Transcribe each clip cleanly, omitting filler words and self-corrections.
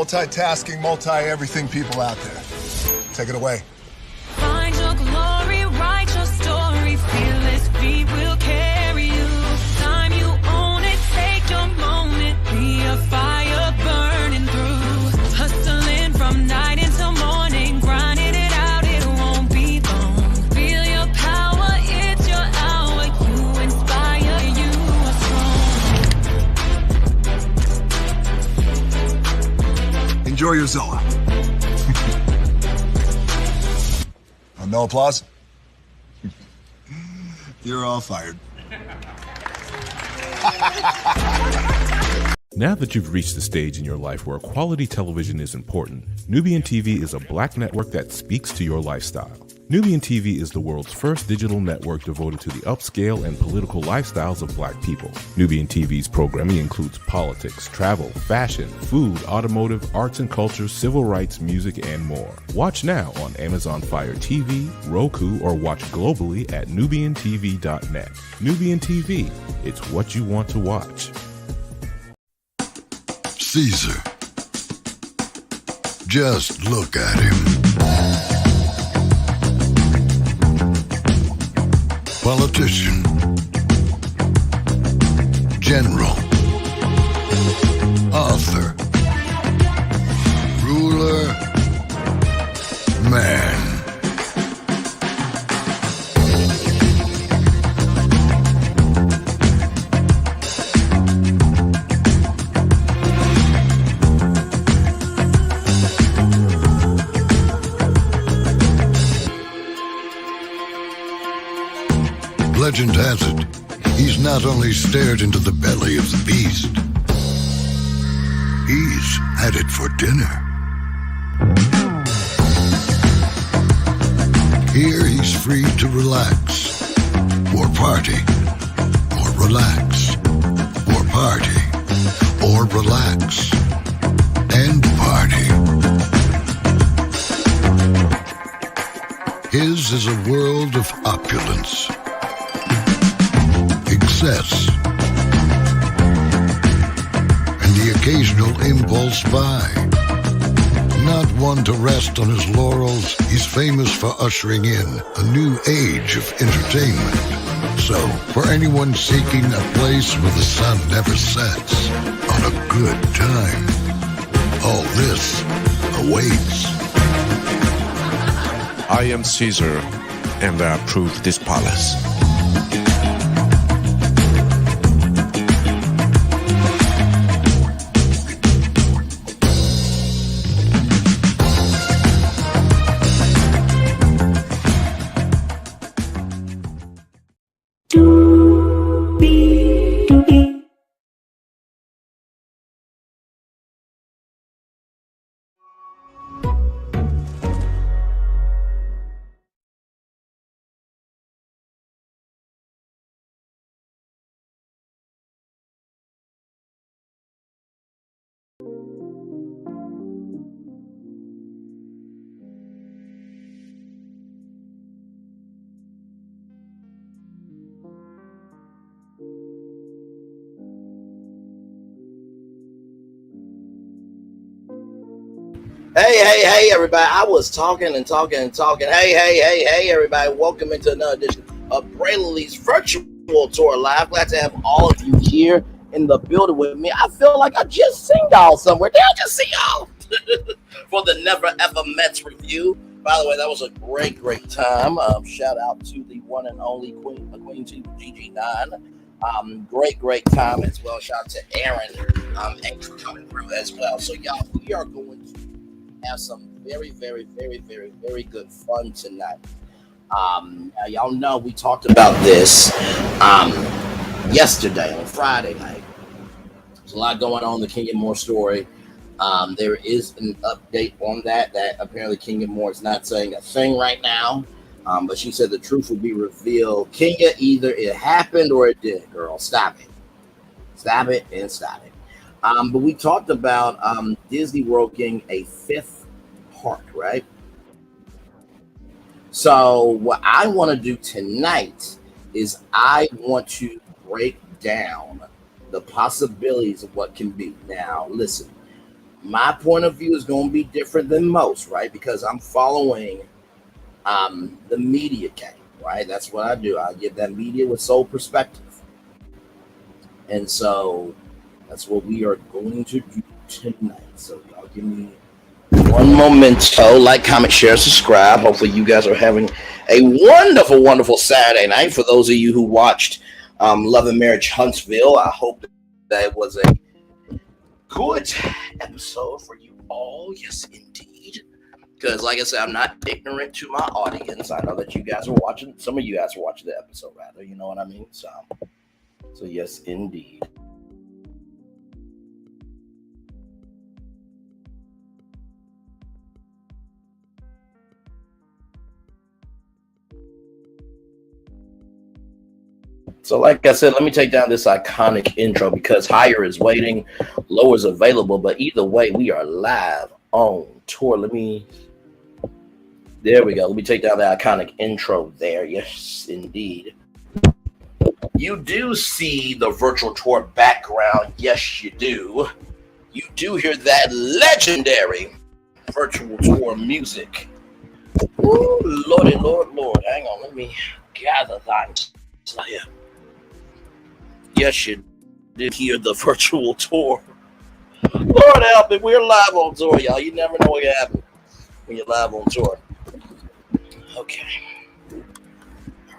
multitasking, multi-everything people out there. Take it away. Find your glory, write your story, fearless feet will carry you. Time you own it, take your moment, be a fire burning through. Hustling from night until morning, grinding it out, it won't be long. Feel your power, it's your hour, you inspire, you are strong. Enjoy your Zoa. No applause? You're all fired. Now that you've reached the stage in your life where quality television is important, Nubian TV is a black network that speaks to your lifestyle. Nubian TV is the world's first digital network devoted to the upscale and political lifestyles of black people. Nubian TV's programming includes politics, travel, fashion, food, automotive, arts and culture, civil rights, music, and more. Watch now on Amazon Fire TV, Roku, or watch globally at nubiantv.net. Nubian TV, it's what you want to watch. Caesar. Just look at him. Politician, general, author, ruler, man. Legend has it, he's not only stared into the belly of the beast, he's had it for dinner. Here he's free to relax, or party, or relax, or party, or relax, and party. His is a world of opulence, excess, and the occasional impulse buy. Not one to rest on his laurels, he's famous for ushering in a new age of entertainment. So, for anyone seeking a place where the sun never sets on a good time, all this awaits. I am Caesar, and I approve this palace. Hey, everybody. I was talking. Hey, everybody. Welcome into another edition of Braylon's virtual tour live. Glad to have all of you here in the building with me. I feel like I just seen y'all somewhere. Did I just see y'all? For the Never Ever Mets review. By the way, that was a great time. Shout out to the one and only Queen GG9. Great time as well. Shout out to Aaron and coming through as well. So y'all, we are going to have some very good fun tonight. Now y'all know we talked about this yesterday on Friday night. There's a lot going on in the Kenya Moore story. There is an update on that apparently Kenya Moore is not saying a thing right now. But she said the truth will be revealed. Kenya, either it happened or it didn't, girl. Stop it. But we talked about Disney World getting a fifth park, right? So what I want to do tonight is I want to break down the possibilities of what can be. Now, listen, My point of view is going to be different than most, right? Because I'm following the media game, right? That's what I do. I give that media with soul perspective. And so that's what we are going to do tonight. So y'all give me one memento. Like, comment, share, subscribe. Hopefully you guys are having a wonderful, wonderful Saturday night. For those of you who watched Love and Marriage Huntsville, I hope that it was a good episode for you all. Yes, indeed. Because, like I said, I'm not ignorant to my audience. I know that you guys are watching. Some of you guys are watching the episode, rather. You know what I mean? So yes, indeed. So, like I said, let me take down this iconic intro because higher is waiting, lower is available. But either way, we are live on tour. There we go. Let me take down the iconic intro there. Yes, indeed. You do see the virtual tour background. Yes, you do. You do hear that legendary virtual tour music. Ooh, Lordy, Lord. Hang on. Let me gather that here. Yes, you did hear the virtual tour. Lord help me. We're live on tour, y'all. You never know what happens when you're live on tour. Okay. All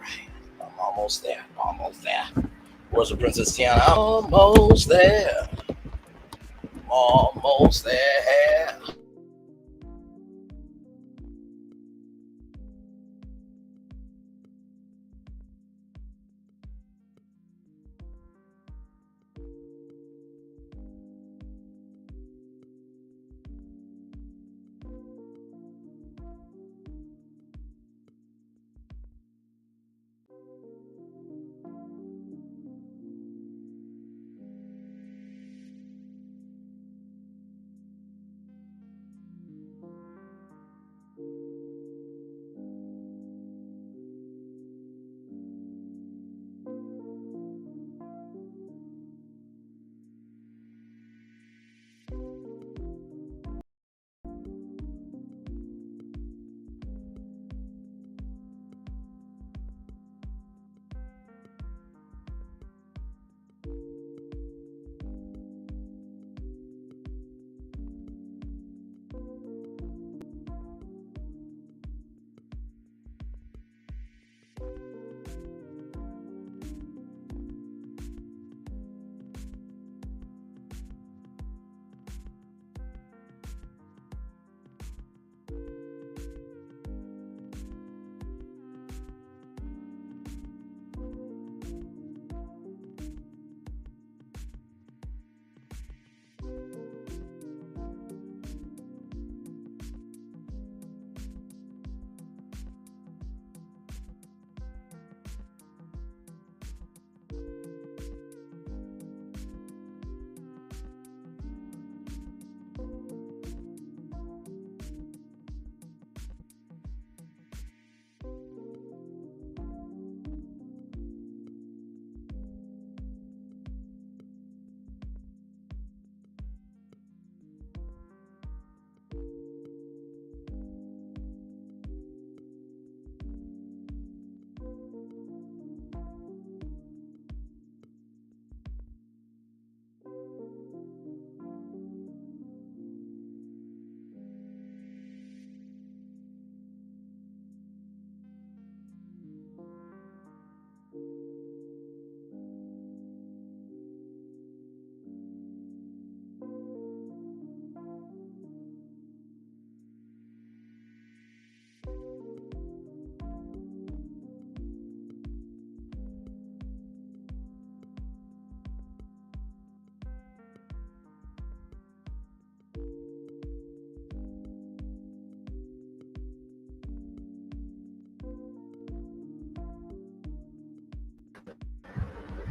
right. I'm almost there. Where's the Princess Tiana? Almost there.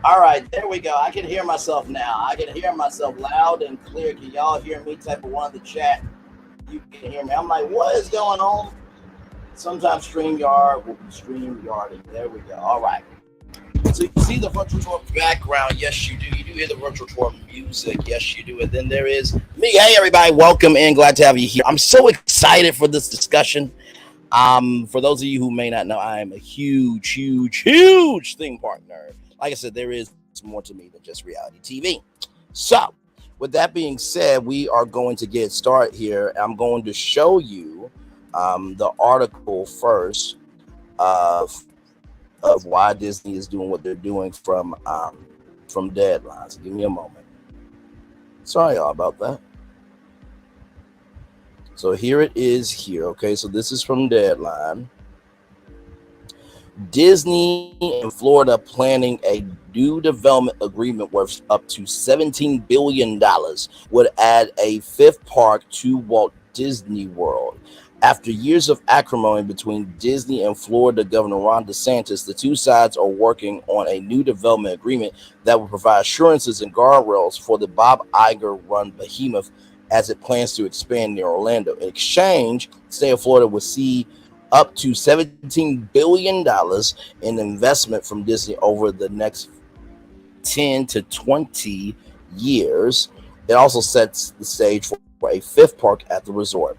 All right, there we go. I can hear myself now. I can hear myself loud and clear. Can y'all hear me? Type of one in the chat. You can hear me. I'm like, what is going on? Sometimes StreamYard will be StreamYarding. There we go. All right. So you see the virtual tour background. Yes, you do. You do hear the virtual tour music. Yes, you do. And then there is me. Hey, everybody. Welcome in. Glad to have you here. I'm so excited for this discussion. For those of you who may not know, I am a huge theme park nerd. Like I said, there is more to me than just reality TV. So, with that being said, we are going to get started here. I'm going to show you the article first of why Disney is doing what they're doing from Deadline. So give me a moment. Sorry, y'all, about that. So here it is here. Okay, so this is from Deadline. Disney in Florida planning a new development agreement worth up to $17 billion would add a fifth park to Walt Disney World. After years of acrimony between Disney and Florida Governor Ron DeSantis, the two sides are working on a new development agreement that will provide assurances and guardrails for the Bob Iger-run behemoth as it plans to expand near Orlando. In exchange, the state of Florida will see up to $17 billion in investment from Disney over the next 10 to 20 years. It also sets the stage for a fifth park at the resort.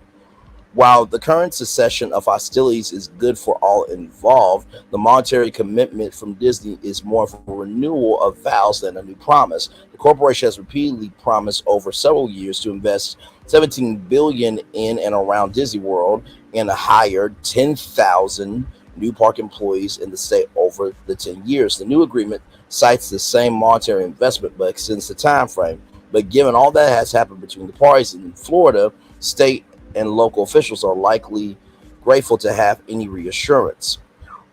While the current succession of hostilities is good for all involved, the monetary commitment from Disney is more of a renewal of vows than a new promise. The corporation has repeatedly promised over several years to invest $17 billion in and around Disney World and hire 10,000 new park employees in the state over the 10 years. The new agreement cites the same monetary investment but extends the time frame. But given all that has happened between the parties in Florida, state and local officials are likely grateful to have any reassurance.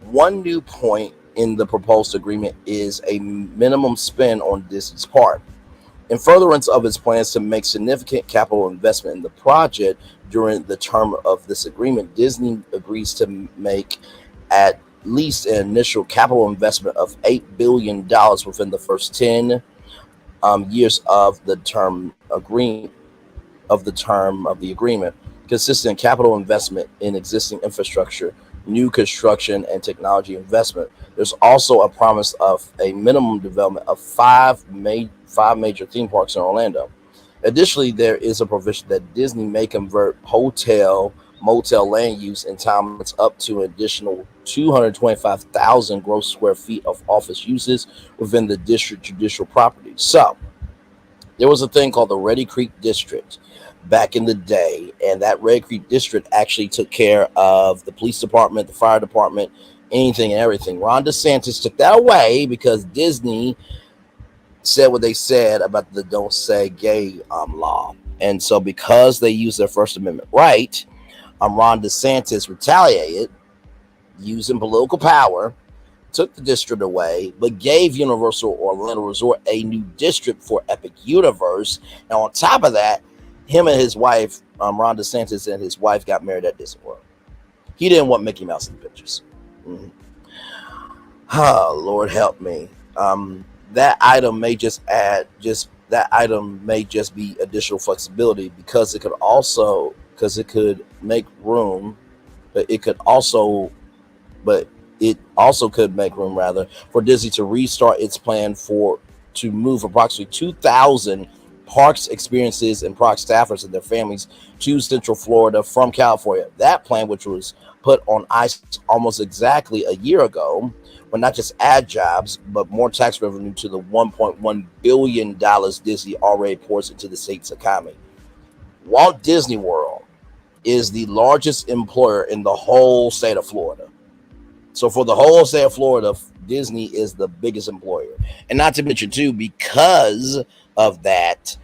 One new point in the proposed agreement is a minimum spend on Disney's part. In furtherance of its plans to make significant capital investment in the project during the term of this agreement, Disney agrees to make at least an initial capital investment of $8 billion within the first 10 years of the term of the agreement, consistent capital investment in existing infrastructure, new construction, and technology investment. There's also a promise of a minimum development of five major theme parks in Orlando. Additionally, there is a provision that Disney may convert hotel, motel land use entitlements up to an additional 225,000 gross square feet of office uses within the district judicial property. So, there was a thing called the Reedy Creek District back in the day, and that Red Creek District actually took care of the police department, the fire department, anything and everything. Ron DeSantis took that away because Disney said what they said about the Don't Say Gay law. And so because they used their First Amendment right, Ron DeSantis retaliated using political power, took the district away, but gave Universal Orlando Resort a new district for Epic Universe. And on top of that, him and his wife, Ron DeSantis and his wife, got married at Disney World. He didn't want Mickey Mouse in the pictures. Oh, Lord help me. That item may just be additional flexibility because it could make room, but it also could make room rather for Disney to restart its plan to move approximately 2,000 parks experiences and park staffers and their families to Central Florida from California. That plan, which was put on ice almost exactly a year ago, would not just add jobs, but more tax revenue to the $1.1 billion Disney already pours into the state's economy. Walt Disney World is the largest employer in the whole state of Florida. So for the whole state of Florida, Disney is the biggest employer. And not to mention, too, because of that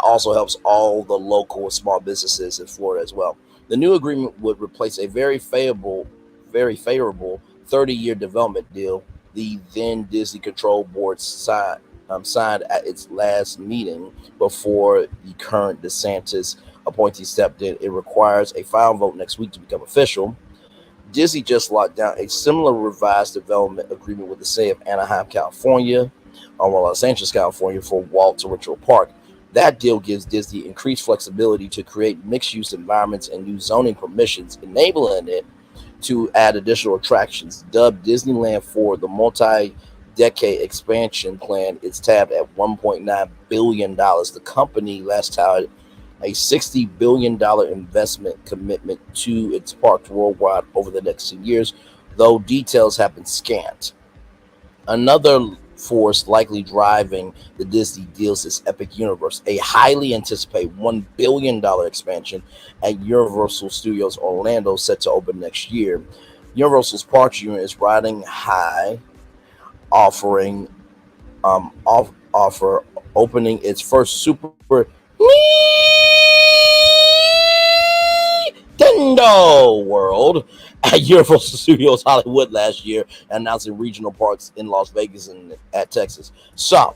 also helps all the local small businesses in Florida as well. The new agreement would replace a very favorable 30-year development deal the then Disney Control Board signed at its last meeting before the current DeSantis appointee stepped in. It requires a final vote next week to become official. Disney just locked down a similar revised development agreement with the city of Anaheim, California, or Los Angeles, California, for Walt's Original Park. That deal gives Disney increased flexibility to create mixed-use environments and new zoning permissions, enabling it to add additional attractions. Dubbed Disneyland for the multi-decade multi-decade expansion plan is tabbed at $1.9 billion. The company last touted a $60 billion investment commitment to its parks worldwide over the next 10 years, though details have been scant. Another force likely driving the Disney deals is Epic Universe, a highly anticipated $1 billion expansion at Universal Studios Orlando set to open next year. Universal's parks unit is riding high, offering offer opening its first Super Nintendo World at Universal Studios Hollywood last year, and announcing regional parks in Las Vegas and at Texas. So,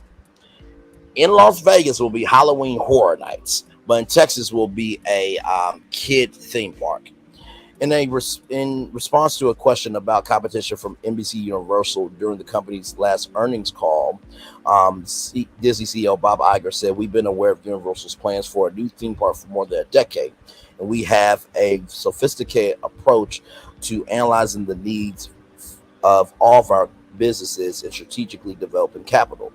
in Las Vegas will be Halloween Horror Nights, but in Texas will be a kid theme park. In response to a question about competition from NBC Universal during the company's last earnings call, Disney CEO Bob Iger said, "We've been aware of Universal's plans for a new theme park for more than a decade, and we have a sophisticated approach to analyzing the needs of all of our businesses and strategically developing capital."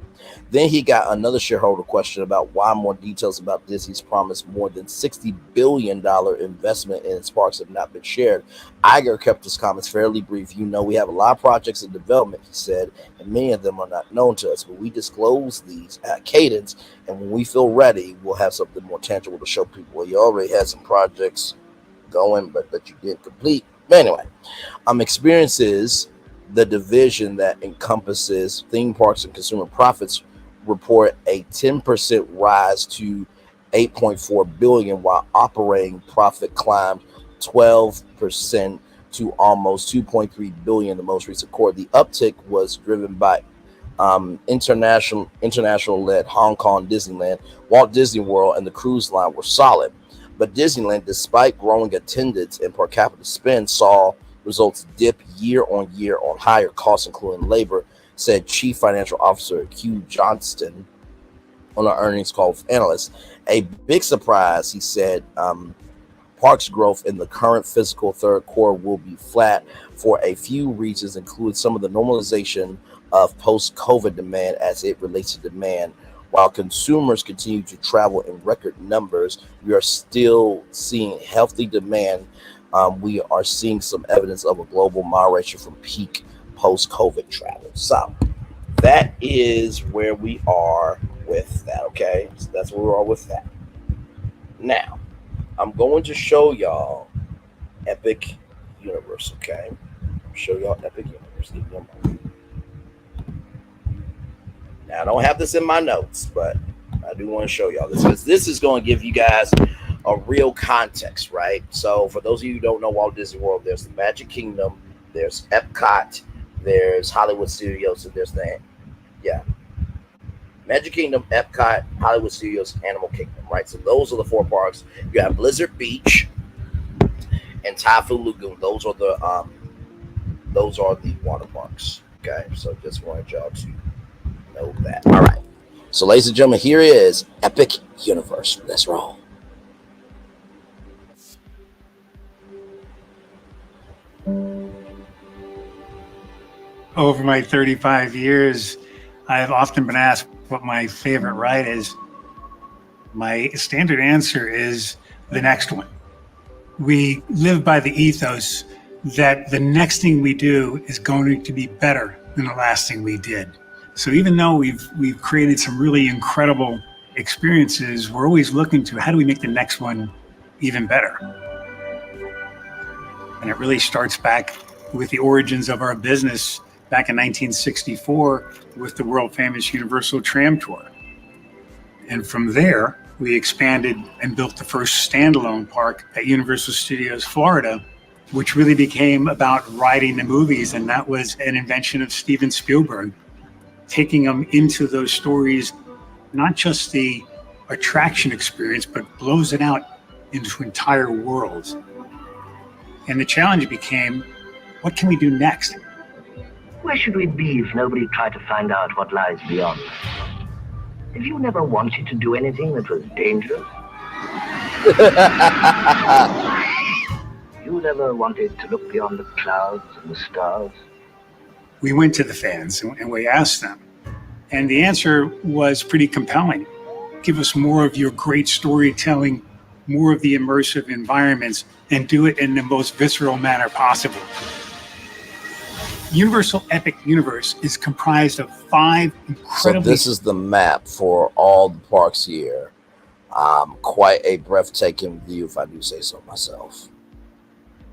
Then he got another shareholder question about why more details about Disney's promised more than $60 billion investment in its parks have not been shared. Iger kept his comments fairly brief. "You know, we have a lot of projects in development," he said, "and many of them are not known to us, but we disclose these at cadence, and when we feel ready, we'll have something more tangible to show people." Well, you already had some projects going, but that you didn't complete. But anyway, experiences the division that encompasses theme parks and consumer profits report a 10% rise to $8.4 billion, while operating profit climbed 12% to almost $2.3 billion in the most recent quarter. The uptick was driven by international-led Hong Kong Disneyland, Walt Disney World, and the cruise line were solid. But Disneyland, despite growing attendance and per capita spend, saw results dip year on year on higher costs, including labor, said Chief Financial Officer Hugh Johnston on an earnings call with analysts. A big surprise, he said, parks growth in the current fiscal third quarter will be flat for a few reasons, including some of the normalization of post-COVID demand as it relates to demand. While consumers continue to travel in record numbers, we are still seeing healthy demand. We are seeing some evidence of a global moderation from peak post-COVID travel. So that is where we are with that, okay? So that's where we are with that. Now, I'm going to show y'all Epic Universe, okay? Show y'all Epic Universe. Give me a moment. Now, I don't have this in my notes, but I do want to show y'all this, because this is going to give you guys a real context, right? So for those of you who don't know Walt Disney World, there's the Magic Kingdom, there's Epcot, there's Hollywood Studios, and there's Magic Kingdom, Epcot, Hollywood Studios, Animal Kingdom, right? So those are the four parks. You have Blizzard Beach and Typhoon Lagoon. Those are the water parks. Okay, so just wanted y'all to know that. All right. So, ladies and gentlemen, here is Epic Universe. Let's roll. Over my 35 years, I've often been asked what my favorite ride is. My standard answer is the next one. We live by the ethos that the next thing we do is going to be better than the last thing we did. So even though we've created some really incredible experiences, we're always looking to how do we make the next one even better? And it really starts back with the origins of our business back in 1964 with the world famous Universal Tram Tour. And from there, we expanded and built the first standalone park at Universal Studios Florida, which really became about riding the movies. And that was an invention of Steven Spielberg, taking them into those stories, not just the attraction experience, but blows it out into entire worlds. And the challenge became, what can we do next? Where should we be if nobody tried to find out what lies beyond? Have you never wanted to do anything that was dangerous? You never wanted to look beyond the clouds and the stars? We went to the fans and we asked them. And the answer was pretty compelling. Give us more of your great storytelling, more of the immersive environments, and do it in the most visceral manner possible. Universal Epic Universe is comprised of 5 incredibly... So this is the map for all the parks here. Quite a breathtaking view, if I do say so myself.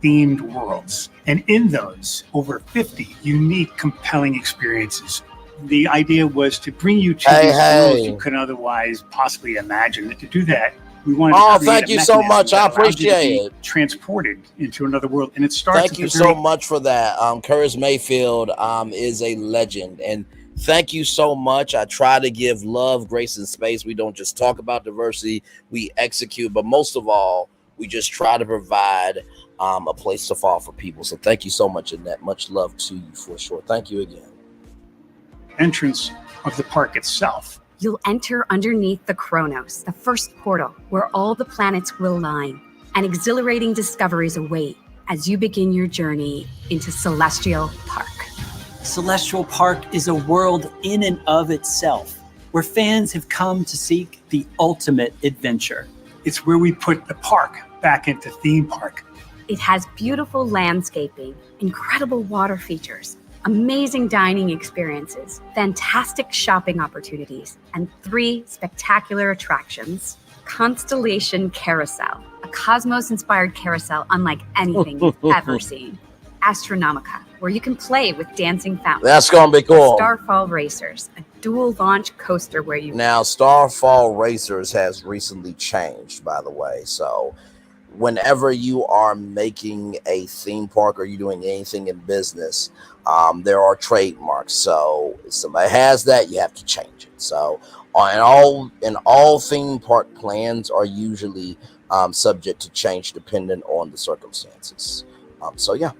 themed worlds. And in those, over 50 unique, compelling experiences. The idea was to bring you to these worlds you couldn't otherwise possibly imagine. And to do that, we wanted to create thank you so much. I appreciate it. Transported into another world. And it starts. Thank you so much for that. Curtis Mayfield is a legend. And thank you so much. I try to give love, grace, and space. We don't just talk about diversity, we execute. But most of all, we just try to provide a place to fall for people. So thank you so much, Annette. Much love to you for sure. Thank you again. Entrance of the park itself. You'll enter underneath the Chronos, the first portal, where all the planets will align, and exhilarating discoveries await as you begin your journey into Celestial Park. Celestial Park is a world in and of itself, where fans have come to seek the ultimate adventure. It's where we put the park back into theme park. It has beautiful landscaping, incredible water features, amazing dining experiences, fantastic shopping opportunities, and 3 spectacular attractions. Constellation Carousel, a cosmos-inspired carousel unlike anything you've ever seen. Astronomica, where you can play with dancing fountains. That's going to be cool. Starfall Racers, a dual launch coaster where you... Now, Starfall Racers has recently changed, by the way, so... Whenever you are making a theme park or you're doing anything in business, there are trademarks. So if somebody has that, you have to change it. So in all theme park plans are usually subject to change depending on the circumstances. So yeah.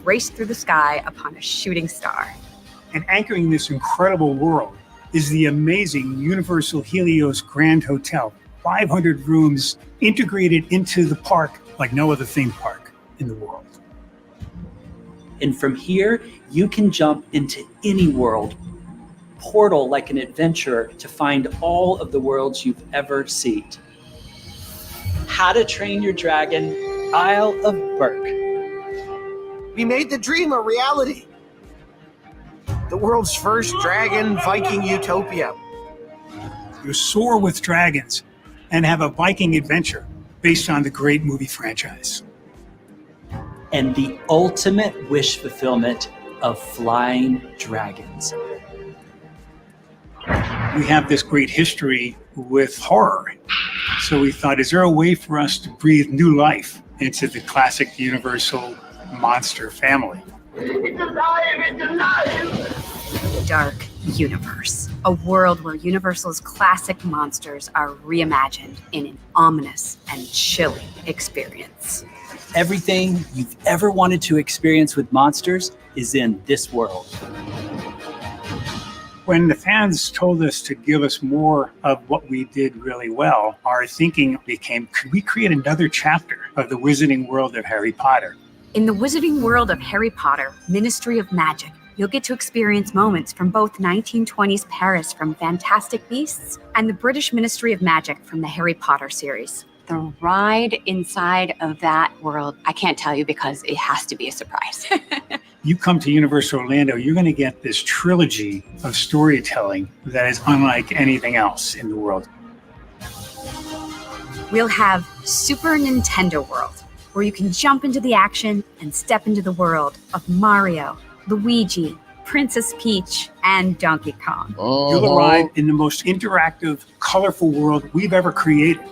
Race through the sky upon a shooting star. And anchoring this incredible world is the amazing Universal Helios Grand Hotel. 500 rooms integrated into the park like no other theme park in the world. And from here, you can jump into any world, portal like an adventurer to find all of the worlds you've ever seen. How to Train Your Dragon, Isle of Berk. We made the dream a reality. The world's first dragon Viking utopia. You soar with dragons and have a Viking adventure based on the great movie franchise. And the ultimate wish fulfillment of flying dragons. We have this great history with horror. So we thought, is there a way for us to breathe new life into the classic Universal monster family? It's alive! It's alive! Dark Universe, a world where Universal's classic monsters are reimagined in an ominous and chilling experience. Everything you've ever wanted to experience with monsters is in this world. When the fans told us to give us more of what we did really well, our thinking became, could we create another chapter of the wizarding world of Harry Potter? In the wizarding world of Harry Potter, Ministry of Magic, you'll get to experience moments from both 1920s Paris from Fantastic Beasts and the British Ministry of Magic from the Harry Potter series. The ride inside of that world, I can't tell you because it has to be a surprise. You come to Universal Orlando, you're going to get this trilogy of storytelling that is unlike anything else in the world. We'll have Super Nintendo World, where you can jump into the action and step into the world of Mario, Luigi, Princess Peach, and Donkey Kong. You'll arrive in the most interactive, colorful world we've ever created.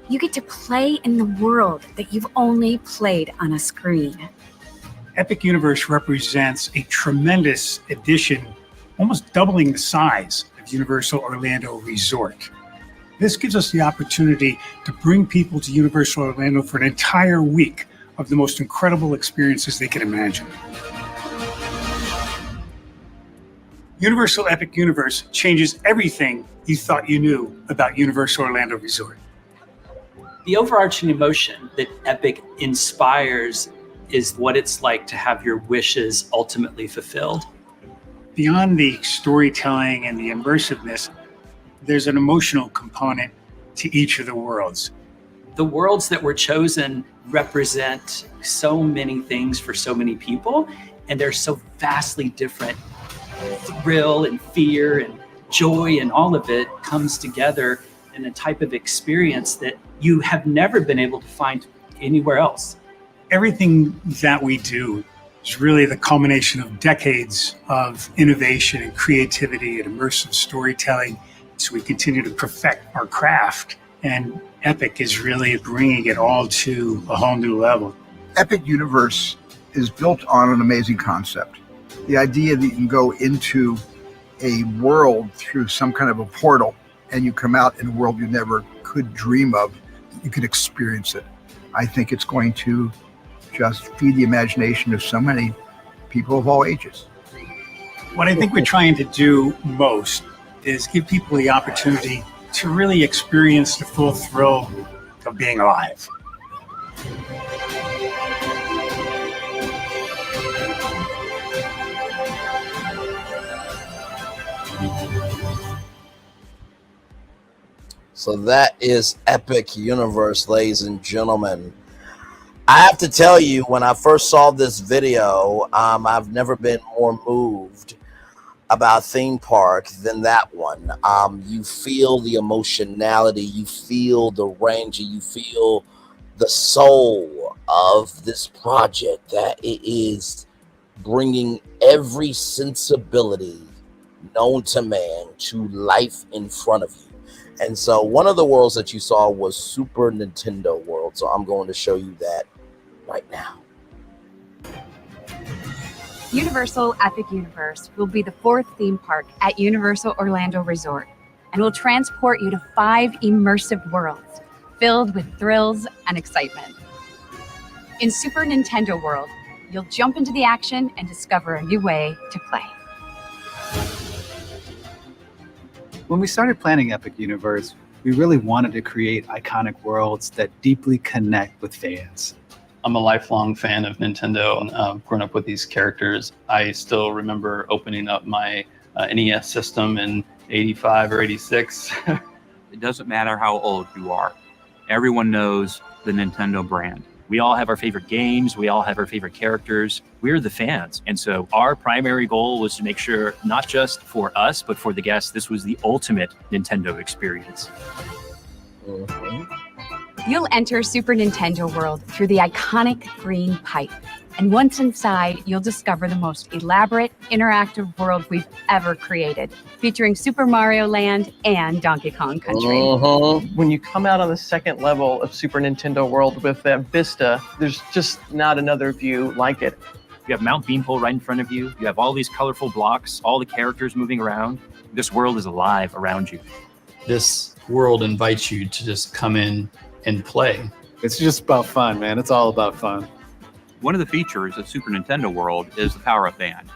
You get to play in the world that you've only played on a screen. Epic Universe represents a tremendous addition, almost doubling the size of Universal Orlando Resort. This gives us the opportunity to bring people to Universal Orlando for an entire week of the most incredible experiences they can imagine. Universal Epic Universe changes everything you thought you knew about Universal Orlando Resort. The overarching emotion that Epic inspires is what it's like to have your wishes ultimately fulfilled. Beyond the storytelling and the immersiveness, there's an emotional component to each of the worlds. The worlds that were chosen represent so many things for so many people, and they're so vastly different. Thrill and fear and joy and all of it comes together in a type of experience that you have never been able to find anywhere else. Everything that we do is really the culmination of decades of innovation and creativity and immersive storytelling. So we continue to perfect our craft, and Epic is really bringing it all to a whole new level. Epic Universe is built on an amazing concept. The idea that you can go into a world through some kind of a portal and you come out in a world you never could dream of, you could experience it. I think it's going to just feed the imagination of so many people of all ages. What I think we're trying to do most is give people the opportunity to really experience the full thrill of being alive. So that is Epic Universe, ladies and gentlemen. I have to tell you, when I first saw this video, I've never been more moved about theme park than that one. You feel the emotionality, you feel the range, you feel the soul of this project, that it is bringing every sensibility known to man to life in front of you. And so one of the worlds that you saw was Super Nintendo World. So I'm going to show you that right now. Universal Epic Universe will be the 4th theme park at Universal Orlando Resort and will transport you to 5 immersive worlds filled with thrills and excitement. In Super Nintendo World, you'll jump into the action and discover a new way to play. When we started planning Epic Universe, we really wanted to create iconic worlds that deeply connect with fans. I'm a lifelong fan of Nintendo and I've grown up with these characters. I still remember opening up my NES system in 85 or 86. It doesn't matter how old you are. Everyone knows the Nintendo brand. We all have our favorite games. We all have our favorite characters. We're the fans. And so our primary goal was to make sure, not just for us, but for the guests, this was the ultimate Nintendo experience. You'll enter Super Nintendo World through the iconic green pipe. And once inside, you'll discover the most elaborate, interactive world we've ever created, featuring Super Mario Land and Donkey Kong Country. When you come out on the second level of Super Nintendo World with that vista, there's just not another view like it. You have Mount Beanpole right in front of you. You have all these colorful blocks, all the characters moving around. This world is alive around you. This world invites you to just come in and play. It's just about fun, man. It's all about fun. One of the features of Super Nintendo World is the power-up band.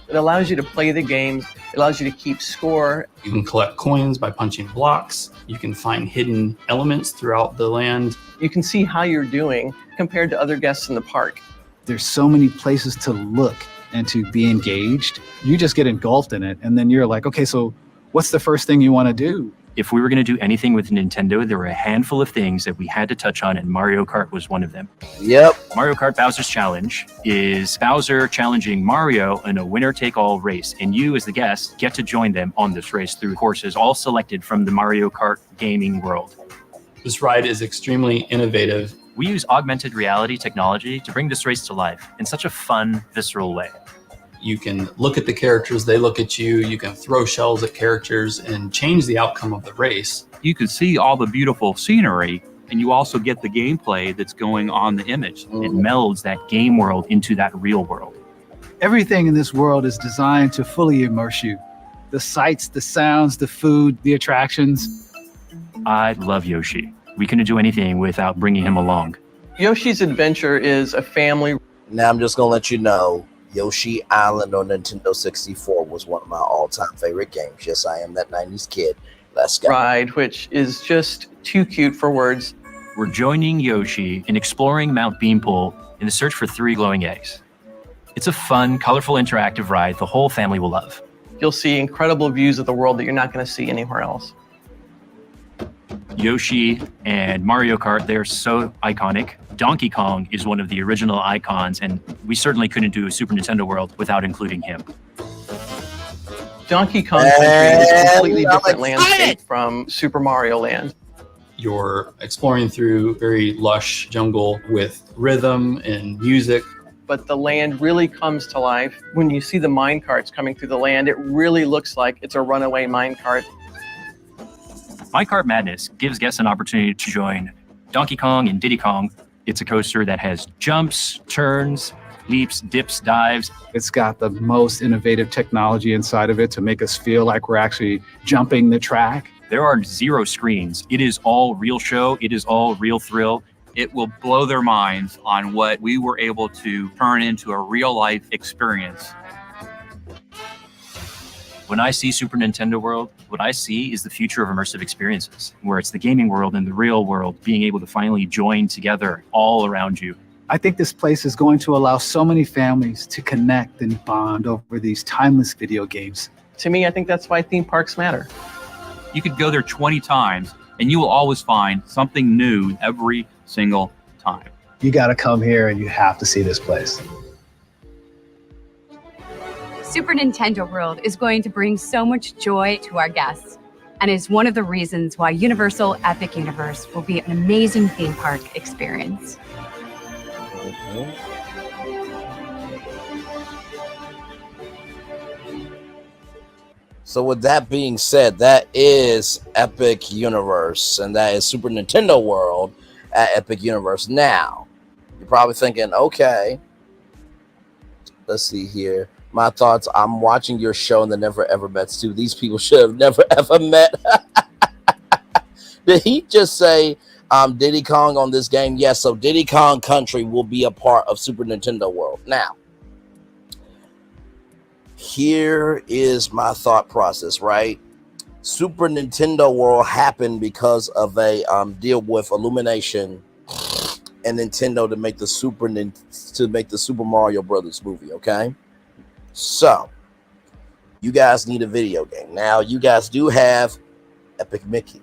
It allows you to play the games. It allows you to keep score. You can collect coins by punching blocks. You can find hidden elements throughout the land. You can see how you're doing compared to other guests in the park. There's so many places to look and to be engaged. You just get engulfed in it. And then you're like, okay, so what's the first thing you want to do? If we were going to do anything with Nintendo, there were a handful of things that we had to touch on, and Mario Kart was one of them. Yep. Mario Kart Bowser's Challenge is Bowser challenging Mario in a winner-take-all race, and you, as the guest, get to join them on this race through courses all selected from the Mario Kart gaming world. This ride is extremely innovative. We use augmented reality technology to bring this race to life in such a fun, visceral way. You can look at the characters, they look at you, you can throw shells at characters and change the outcome of the race. You can see all the beautiful scenery, and you also get the gameplay that's going on the image. It melds that game world into that real world. Everything in this world is designed to fully immerse you. The sights, the sounds, the food, the attractions. I love Yoshi. We couldn't do anything without bringing him along. Yoshi's Adventure is a family. Now I'm just going to let you know, Yoshi Island on Nintendo 64 was one of my all-time favorite games. Yes, I am that 90s kid. Let's go. Ride, which is just too cute for words. We're joining Yoshi in exploring Mount Beanpole in the search for 3 glowing eggs. It's a fun, colorful, interactive ride the whole family will love. You'll see incredible views of the world that you're not going to see anywhere else. Yoshi and Mario Kart, they're so iconic. Donkey Kong is one of the original icons, and we certainly couldn't do a Super Nintendo World without including him. Donkey Kong Country is a completely different landscape from Super Mario Land. You're exploring through very lush jungle with rhythm and music. But the land really comes to life. When you see the mine carts coming through the land, it really looks like it's a runaway mine cart. Minecart Madness gives guests an opportunity to join Donkey Kong and Diddy Kong. It's a coaster that has jumps, turns, leaps, dips, dives. It's got the most innovative technology inside of it to make us feel like we're actually jumping the track. There are 0 screens. It is all real show. It is all real thrill. It will blow their minds on what we were able to turn into a real life experience. When I see Super Nintendo World, what I see is the future of immersive experiences, where it's the gaming world and the real world being able to finally join together all around you. I think this place is going to allow so many families to connect and bond over these timeless video games. To me, I think that's why theme parks matter. You could go there 20 times and you will always find something new every single time. You got to come here and you have to see this place. Super Nintendo World is going to bring so much joy to our guests and is one of the reasons why Universal Epic Universe will be an amazing theme park experience. So with that being said, that is Epic Universe, and that is Super Nintendo World at Epic Universe. Now, you're probably thinking, okay, let's see here. My thoughts, I'm watching your show in the Never Ever Mets too. These people should have never ever met. Did he just say Diddy Kong on this game? Yes, so Diddy Kong Country will be a part of Super Nintendo World. Now, here is my thought process, right? Super Nintendo World happened because of a deal with Illumination and Nintendo to make the Super Mario Brothers movie, okay? So, you guys need a video game. Now, you guys do have Epic Mickey.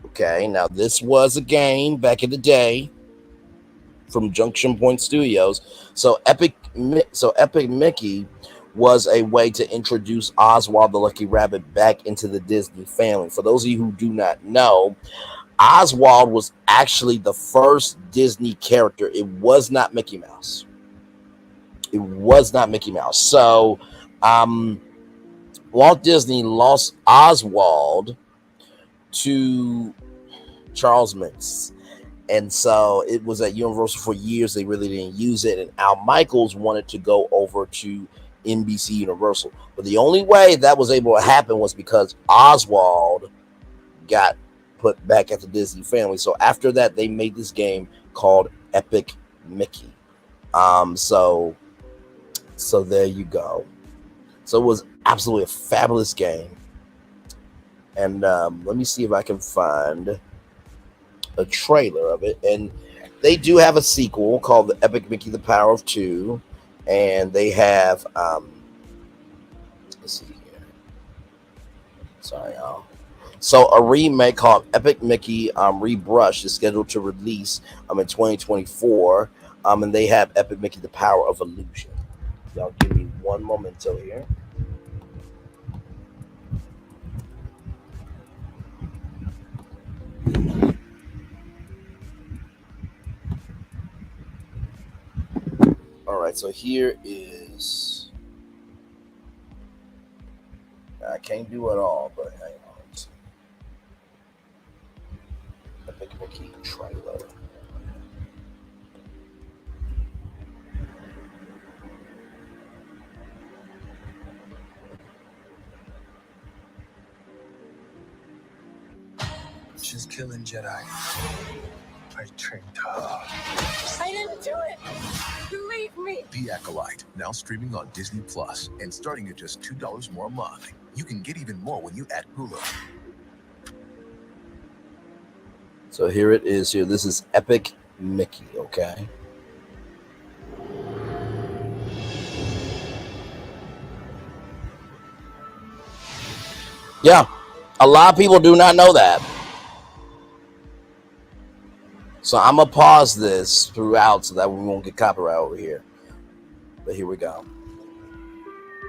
Okay, now this was a game back in the day from Junction Point Studios. So Epic Mickey was a way to introduce Oswald the Lucky Rabbit back into the Disney family. For those of you who do not know, Oswald was actually the first Disney character. It was not Mickey Mouse. It was not Mickey Mouse. So Walt Disney lost Oswald to Charles Mintz. And so it was at Universal for years. They really didn't use it. And Al Michaels wanted to go over to NBC Universal. But the only way that was able to happen was because Oswald got put back at the Disney family. So after that, they made this game called Epic Mickey. So there you go. So it was absolutely a fabulous game. And let me see if I can find a trailer of it. And they do have a sequel called The Epic Mickey, The Power of Two. And they have, let's see here. Sorry, y'all. So a remake called Epic Mickey Rebrushed is scheduled to release in 2024. And they have Epic Mickey, The Power of Illusion. Y'all give me one momento here. All right, so here is, I can't do it all, but hang on. Epic Mickey trailer. She's killing Jedi. I trained her. I didn't do it. Believe me. The Acolyte, now streaming on Disney Plus, and starting at just $2 more a month. You can get even more when you add Hulu. So here it is. Here, this is Epic Mickey. Okay. Yeah, a lot of people do not know that. So I'm going to pause this throughout so that we won't get copyright over here. But here we go.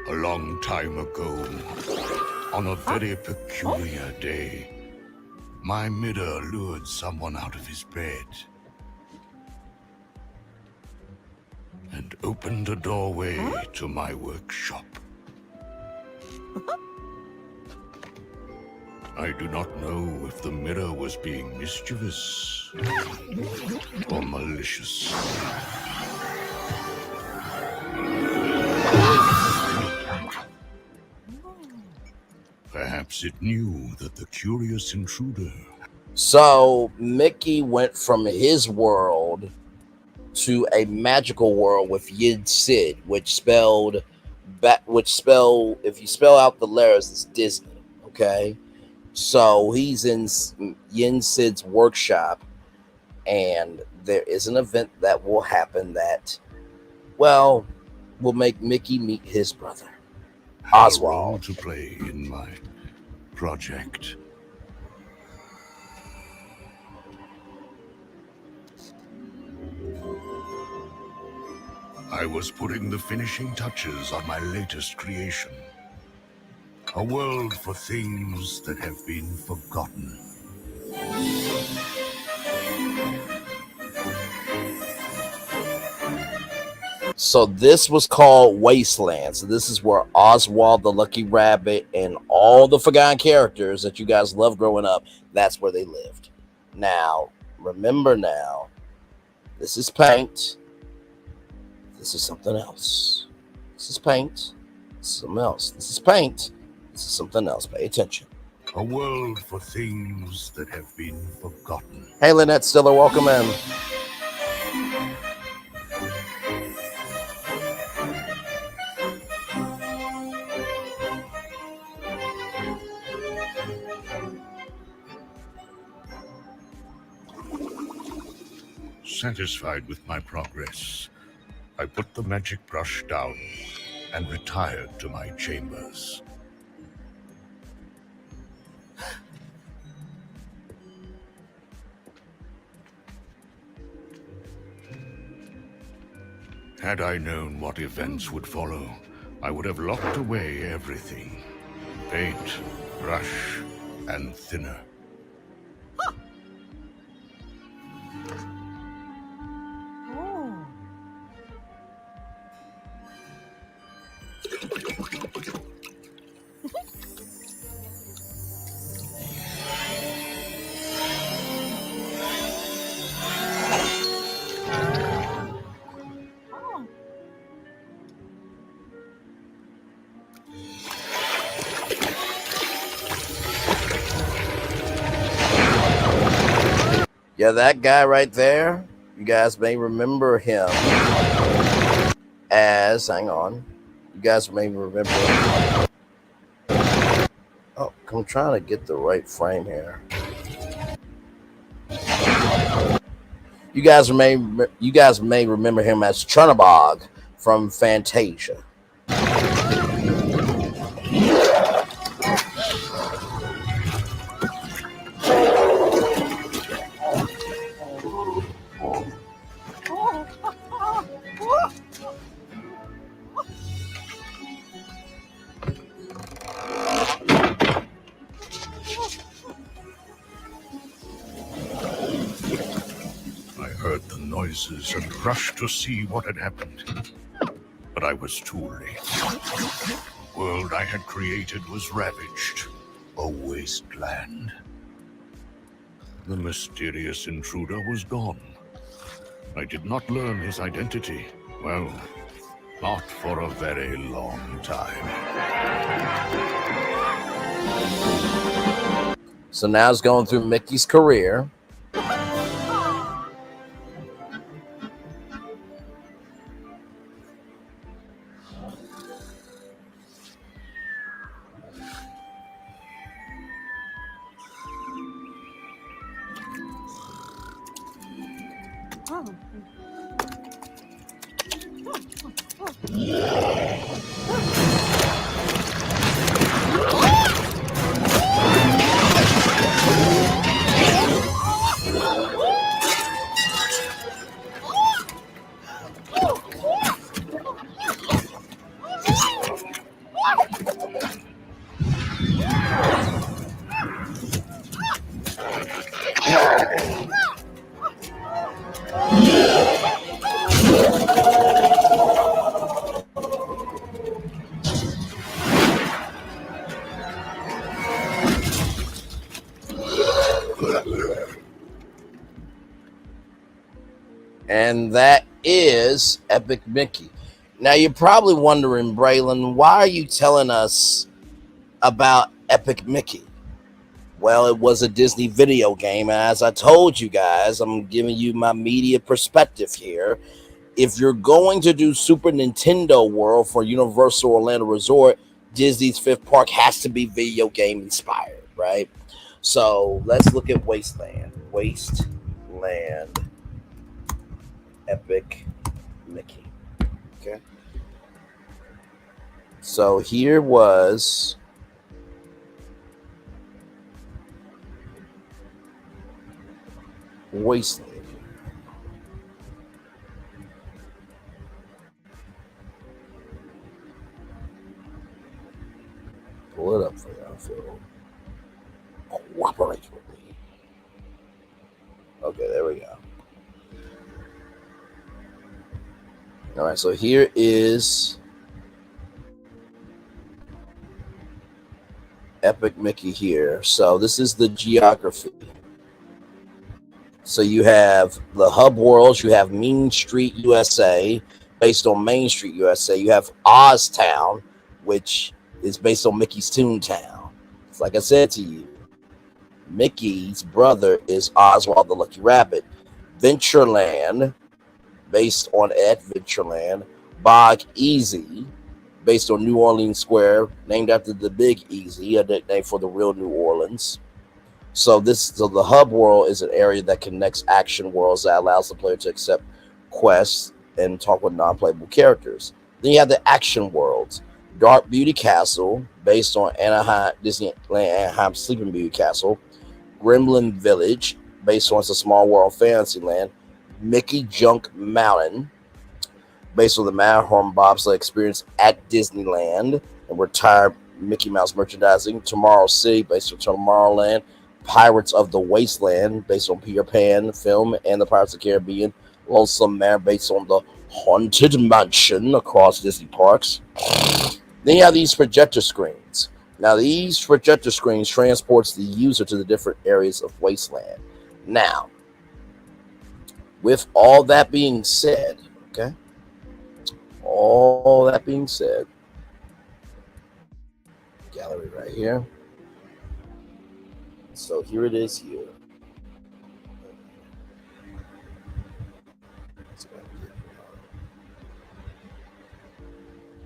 A long time ago, on a very peculiar day, my mirror lured someone out of his bed and opened a doorway to my workshop. I do not know if the mirror was being mischievous or malicious. Perhaps it knew that the curious intruder. So Mickey went from his world to a magical world with Yin Sid, which spelled, if you spell out the letters, it's Disney. Okay, so he's in Yin Sid's workshop, and there is an event that will happen that, well, will make Mickey meet his brother, Oswald. To play in my project. I was putting the finishing touches on my latest creation. A world for things that have been forgotten. So this was called Wasteland. So this is where Oswald the Lucky Rabbit and all the forgotten characters that you guys loved growing up, that's where they lived. Now, remember now, this is paint. This is something else. This is paint. This is something else. This is paint. This is something else. Pay attention. A world for things that have been forgotten. Hey, Lynette Stiller, welcome in. Satisfied with my progress, I put the magic brush down and retired to my chambers. Had I known what events would follow, I would have locked away everything. Paint, brush, and thinner. Yeah, that guy right there, you guys may remember him as, hang on, you guys may remember, oh, I'm trying to get the right frame here. You guys may remember him as Chernabog from Fantasia. And rushed to see what had happened. But I was too late. The world I had created was ravaged, a wasteland. The mysterious intruder was gone. I did not learn his identity. Well, not for a very long time. So now it's going through Mickey's career. And that is Epic Mickey. Now you're probably wondering, Braylon, why are you telling us about Epic Mickey? Well, it was a Disney video game, and as I told you guys, I'm giving you my media perspective here. If you're going to do Super Nintendo World for Universal Orlando Resort, Disney's fifth park has to be video game inspired, right? So let's look at Wasteland. Wasteland Epic Mickey. Okay. So here was Wasteland. Pull it up for y'all, Phil. Cooperate with me. Okay, there we go. All right, so here is Epic Mickey here. So this is the geography. So you have the hub worlds. You have Main Street, USA, based on Main Street, USA. You have Oztown, which is based on Mickey's Toontown. It's like I said to you, Mickey's brother is Oswald the Lucky Rabbit. Ventureland, based on Adventureland. Bog Easy, based on New Orleans Square, named after the Big Easy, a nickname for the real New Orleans. So the hub world is an area that connects action worlds that allows the player to accept quests and talk with non-playable characters. Then you have the action worlds. Dark Beauty Castle, based on Anaheim, Disneyland Anaheim Sleeping Beauty Castle. Gremlin Village, based on It's a Small World Fantasyland. Mickey Junk Mountain, based on the Matterhorn bobsled experience at Disneyland and retired Mickey Mouse merchandising. Tomorrow City, based on Tomorrowland. Pirates of the Wasteland, based on Peter Pan film and the Pirates of the Caribbean. Lonesome Man, based on the Haunted Mansion across Disney parks. Then you have these projector screens. Now, these projector screens transports the user to the different areas of Wasteland. Now, with all that being said, okay, all that being said, gallery right here. So here it is here.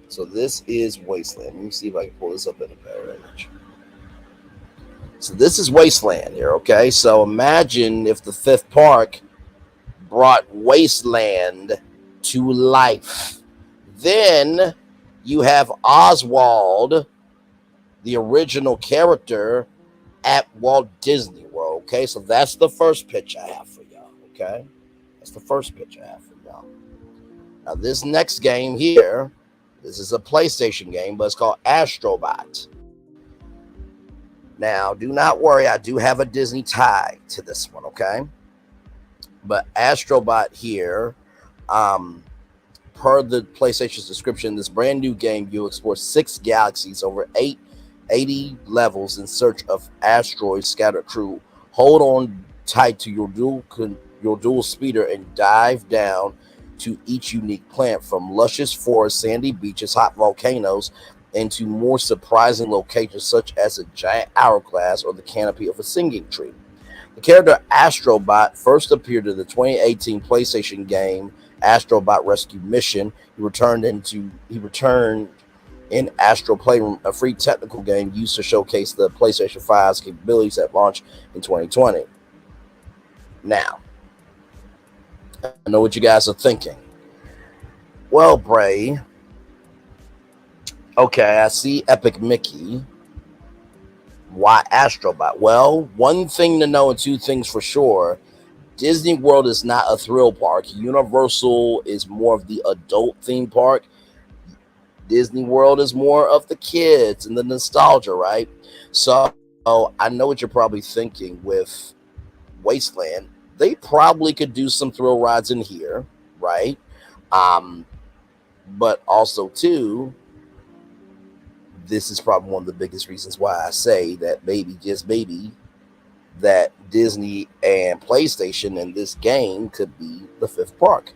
So this is Wasteland. Let me see if I can pull this up in a better image. So this is Wasteland here, okay? So imagine if the fifth park brought Wasteland to life. Then you have Oswald, the original character, at Walt Disney World, okay? So that's the first pitch I have for y'all, okay? That's the first pitch I have for y'all. Now this next game here, this is a PlayStation game, but it's called Astrobot. Now, do not worry, I do have a Disney tie to this one, okay? But Astrobot here, per the PlayStation's description, this brand new game, you explore 6 galaxies over 80 levels in search of asteroids scattered through. Hold on tight to your dual speeder and dive down to each unique plant, from luscious forests, sandy beaches, hot volcanoes, and to more surprising locations such as a giant hourglass or the canopy of a singing tree. The character Astrobot first appeared in the 2018 PlayStation game Astrobot Rescue Mission. He returned in Astro Playroom, a free technical game used to showcase the PlayStation 5's capabilities at launch in 2020. Now, I know what you guys are thinking. Well, Bray, okay, I see Epic Mickey. Why Astrobot? Well, one thing to know and two things for sure. Disney World is not a thrill park. Universal is more of the adult theme park. Disney World is more of the kids and the nostalgia, right? So I know what you're probably thinking with Wasteland. They probably could do some thrill rides in here, right? But also, too, this is probably one of the biggest reasons why I say that maybe, just maybe, that Disney and PlayStation in this game could be the fifth park.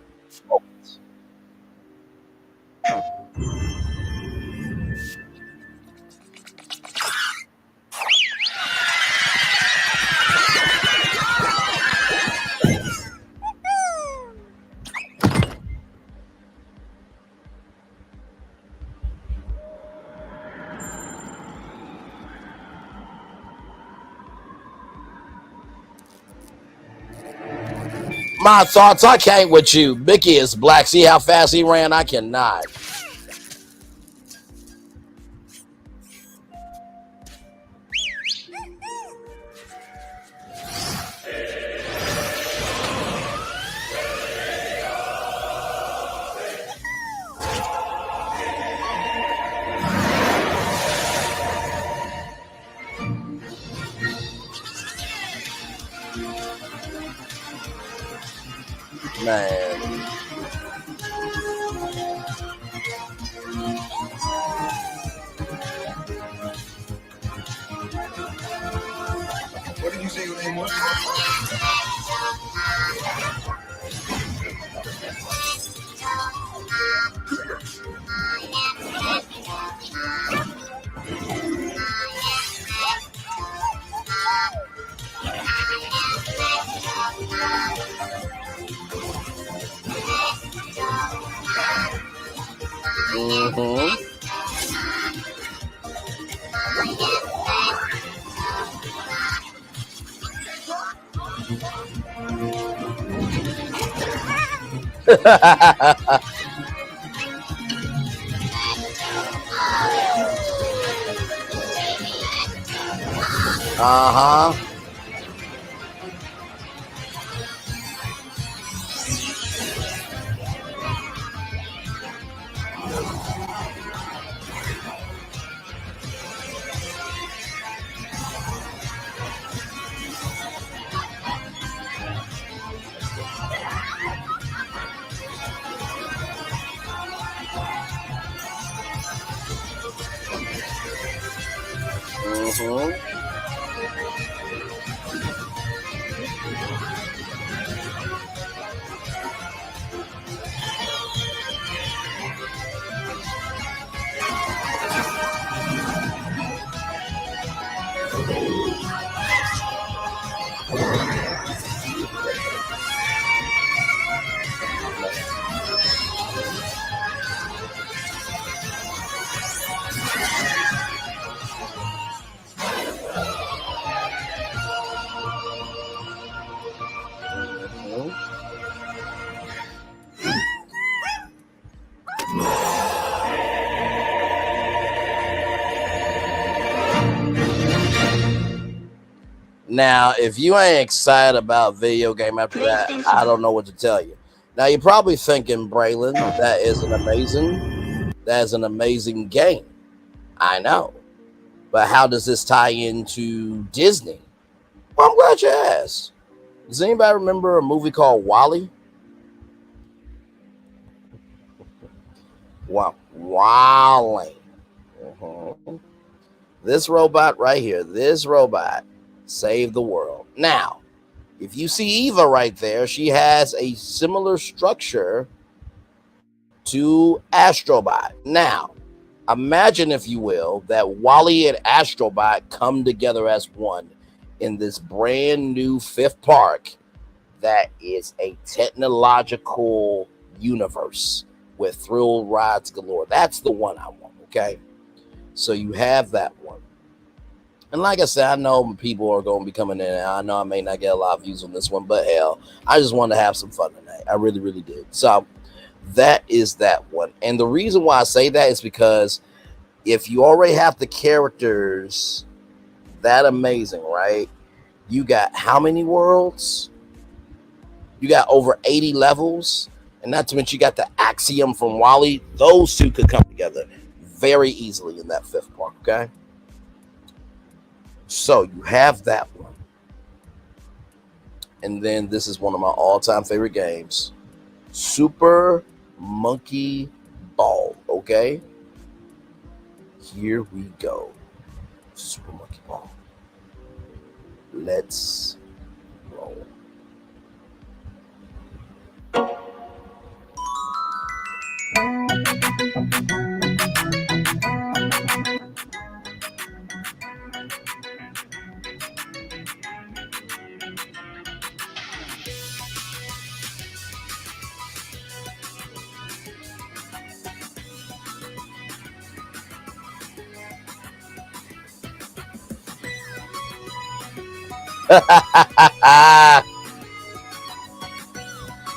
My thoughts, I can't with you. Mickey is black. See how fast he ran? I cannot. Man. What did you say your name was? Mm-hmm. Uh-huh. Mm-hmm. Now, if you ain't excited about video game after that, I don't know what to tell you. Now, you're probably thinking, Braylon, that is an amazing game. I know. But how does this tie into Disney? Well, I'm glad you asked. Does anybody remember a movie called WALL-E? Wow. WALL-E. This robot right here, this robot saved the world. Now, if you see Eva right there, she has a similar structure to Astrobot. Now, imagine, if you will, that WALL-E and Astrobot come together as one in this brand new fifth park that is a technological universe with thrill rides galore. That's the one I want, okay? So you have that one. And like I said, I know people are going to be coming in, and I know I may not get a lot of views on this one, but hell, I just wanted to have some fun tonight. I really, really did. So that is that one. And the reason why I say that is because if you already have the characters that amazing, right? You got how many worlds? You got over 80 levels. And not to mention you got the Axiom from WALL-E. Those two could come together very easily in that fifth park, okay? So you have that one. And then this is one of my all-time favorite games. Super Monkey Ball, okay? Here we go. Super Monkey Ball. Let's roll.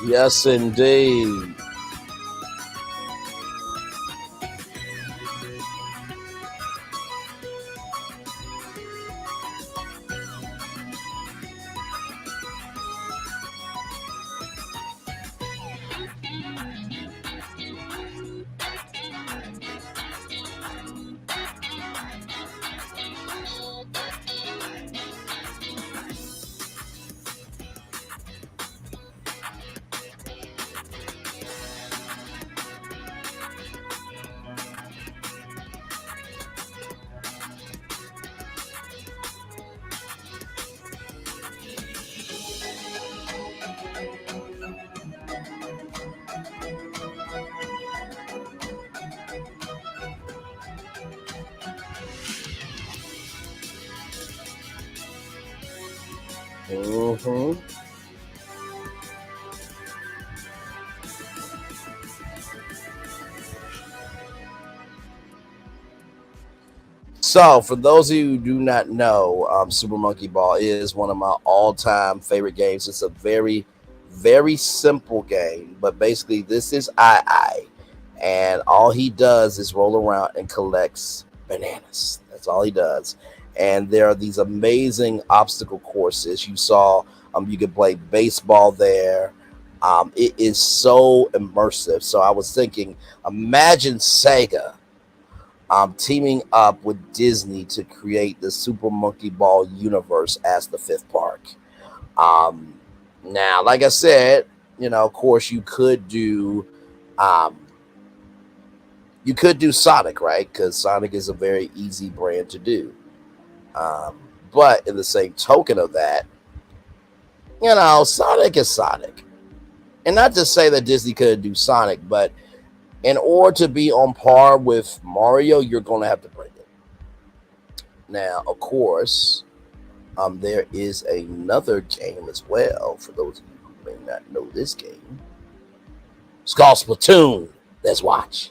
Yes, indeed. Mm-hmm. So, for those of you who do not know, Super Monkey Ball is one of my all-time favorite games. It's a very, very simple game, but basically, this is I, and all he does is roll around and collects bananas. That's all he does. And there are these amazing obstacle courses. You saw, you could play baseball there. It is so immersive. So I was thinking, imagine Sega teaming up with Disney to create the Super Monkey Ball universe as the fifth park. Now, like I said, of course, um, you could do Sonic, right? Because Sonic is a very easy brand to do. But in the same token of that, Sonic is Sonic. And not to say that Disney couldn't do Sonic, but in order to be on par with Mario, you're going to have to bring it. Now, of course, there is another game as well, for those of you who may not know this game. It's called Splatoon. Let's watch.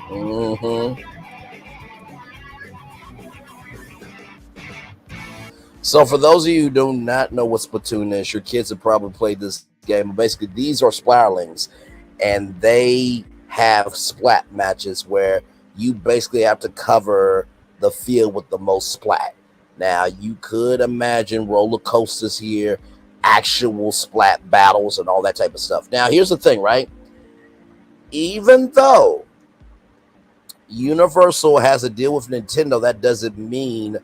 Mm-hmm. So for those of you who do not know what Splatoon is, your kids have probably played this game. Basically, these are splatterlings, and they have splat matches where you basically have to cover the field with the most splat. Now, you could imagine roller coasters here, actual splat battles, and all that type of stuff. Now, here's the thing, right? Even though Universal has a deal with Nintendo, that doesn't mean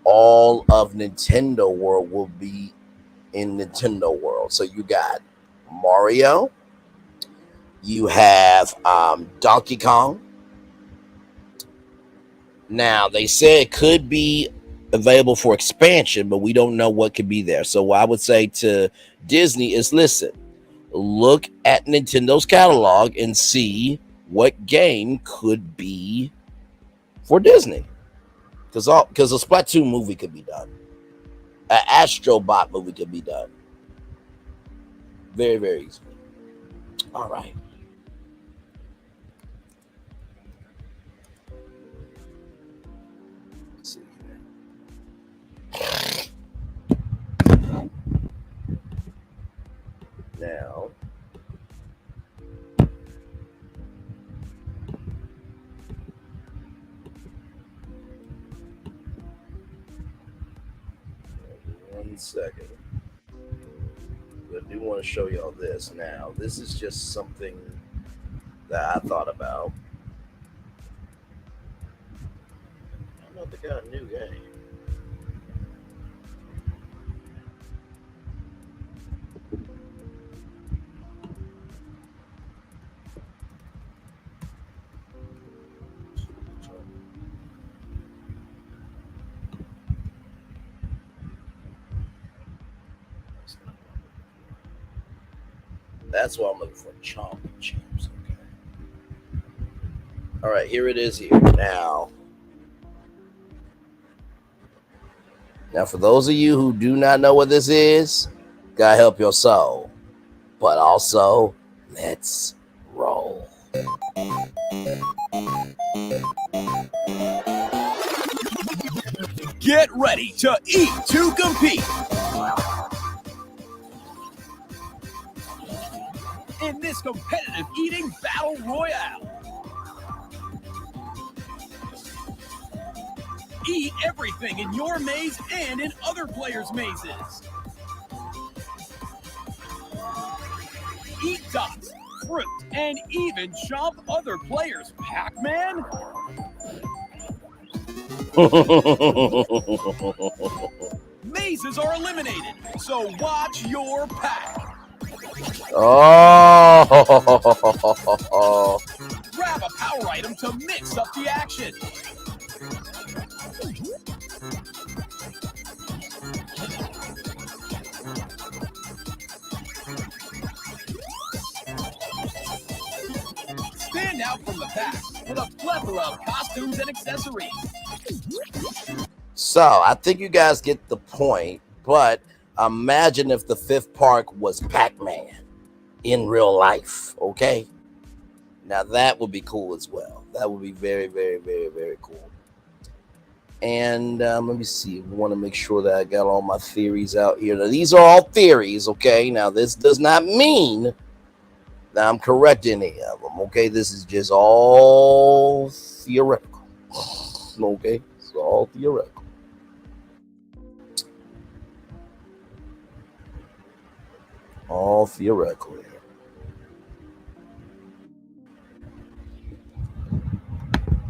all of Nintendo World will be in Nintendo World. So you got Mario, you have Donkey Kong. Now, they said it could be available for expansion, but we don't know what could be there. So what I would say to Disney is, listen, look at Nintendo's catalog and see what game could be for Disney. Because a Splatoon movie could be done. An Astro Bot movie could be done. Very, very easily. All right. Let's see here. Now, second. I do want to show y'all this now. This is just something that I thought about. I don't know if they got a new game. That's what I'm looking for. Chomp Champs. Okay. All right, here it is here. Now, for those of you who do not know what this is, gotta help your soul. But also, let's roll. Get ready to eat to compete. In this competitive eating battle royale. Eat everything in your maze and in other players' mazes. Eat dots, fruit, and even chomp other players' Pac-Man. Mazes are eliminated, so watch your pack. Oh. Grab a power item to mix up the action. Stand out from the pack with a plethora of costumes and accessories. So, I think you guys get the point, but imagine if the fifth park was Pac-Man in real life, okay? Now, that would be cool as well. That would be very, very, very, very cool. And let me see. I want to make sure that I got all my theories out here. Now, these are all theories, okay? Now, this does not mean that I'm correct in any of them, okay? This is just all theoretical, okay? It's all theoretical. All theoretical here.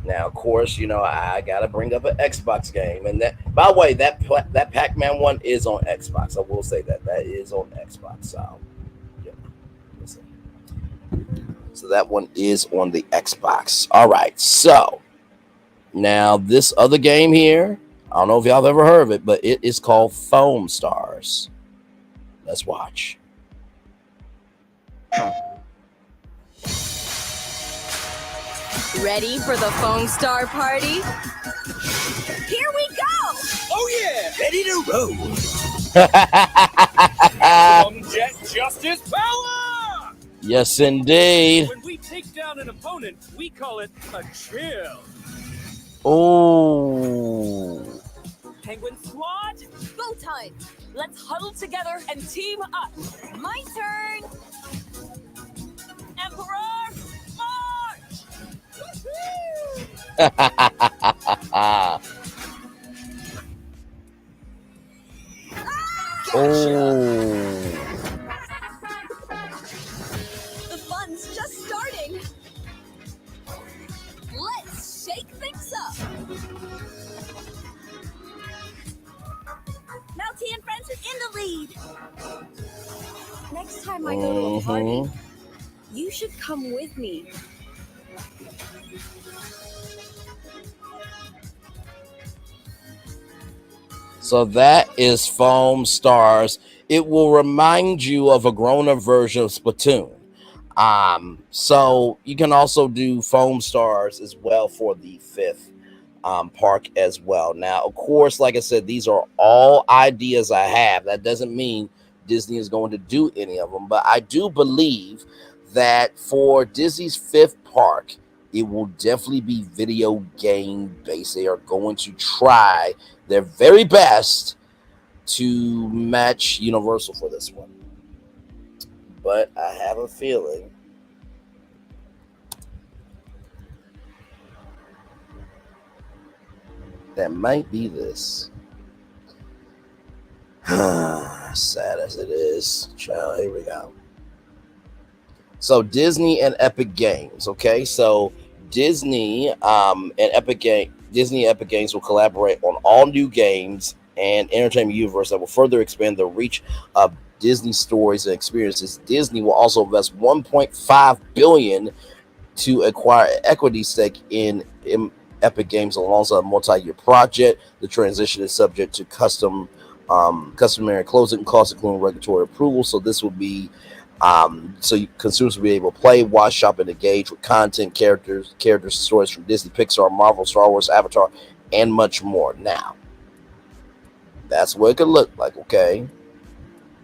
Now, of course, you know, I gotta bring up an Xbox game, and that, by the way, that Pac-Man one is on Xbox. I will say that is on Xbox. So, yeah. So that one is on the Xbox. All right. So now this other game here, I don't know if y'all have ever heard of it, but it is called Foam Stars. Let's watch. Ready for the Foam Star Party? Here we go! Oh yeah! Ready to roll! From Jet Justice Power! Yes, indeed. When we take down an opponent, we call it a chill. Oh. Penguin Squad, go time! Let's huddle together and team up. My turn! Emperor, march! The fun's just starting. Let's shake things up. Melty and Friends is in the lead. Next time I go to a party, you should come with me. So that is Foam Stars. It will remind you of a grown-up version of Splatoon. So you can also do Foam Stars as well for the fifth park as well. Now, of course, like I said, these are all ideas I have. That doesn't mean Disney is going to do any of them, but I do believe that for Disney's fifth park, it will definitely be video game based. They are going to try their very best to match Universal for this one. But I have a feeling that might be this. Sad as it is, child. Here we go. So Disney and Epic Games. Okay, so Disney and Disney Epic Games will collaborate on all new games and entertainment universe that will further expand the reach of Disney stories and experiences. Disney will also invest 1.5 billion to acquire an equity stake in Epic Games alongside a multi-year project. The transition is subject to customary closing costs, including regulatory approval. So this will be consumers will be able to play, watch, shop, and engage with content, characters, stories from Disney, Pixar, Marvel, Star Wars, Avatar, and much more. Now, that's what it could look like. Okay.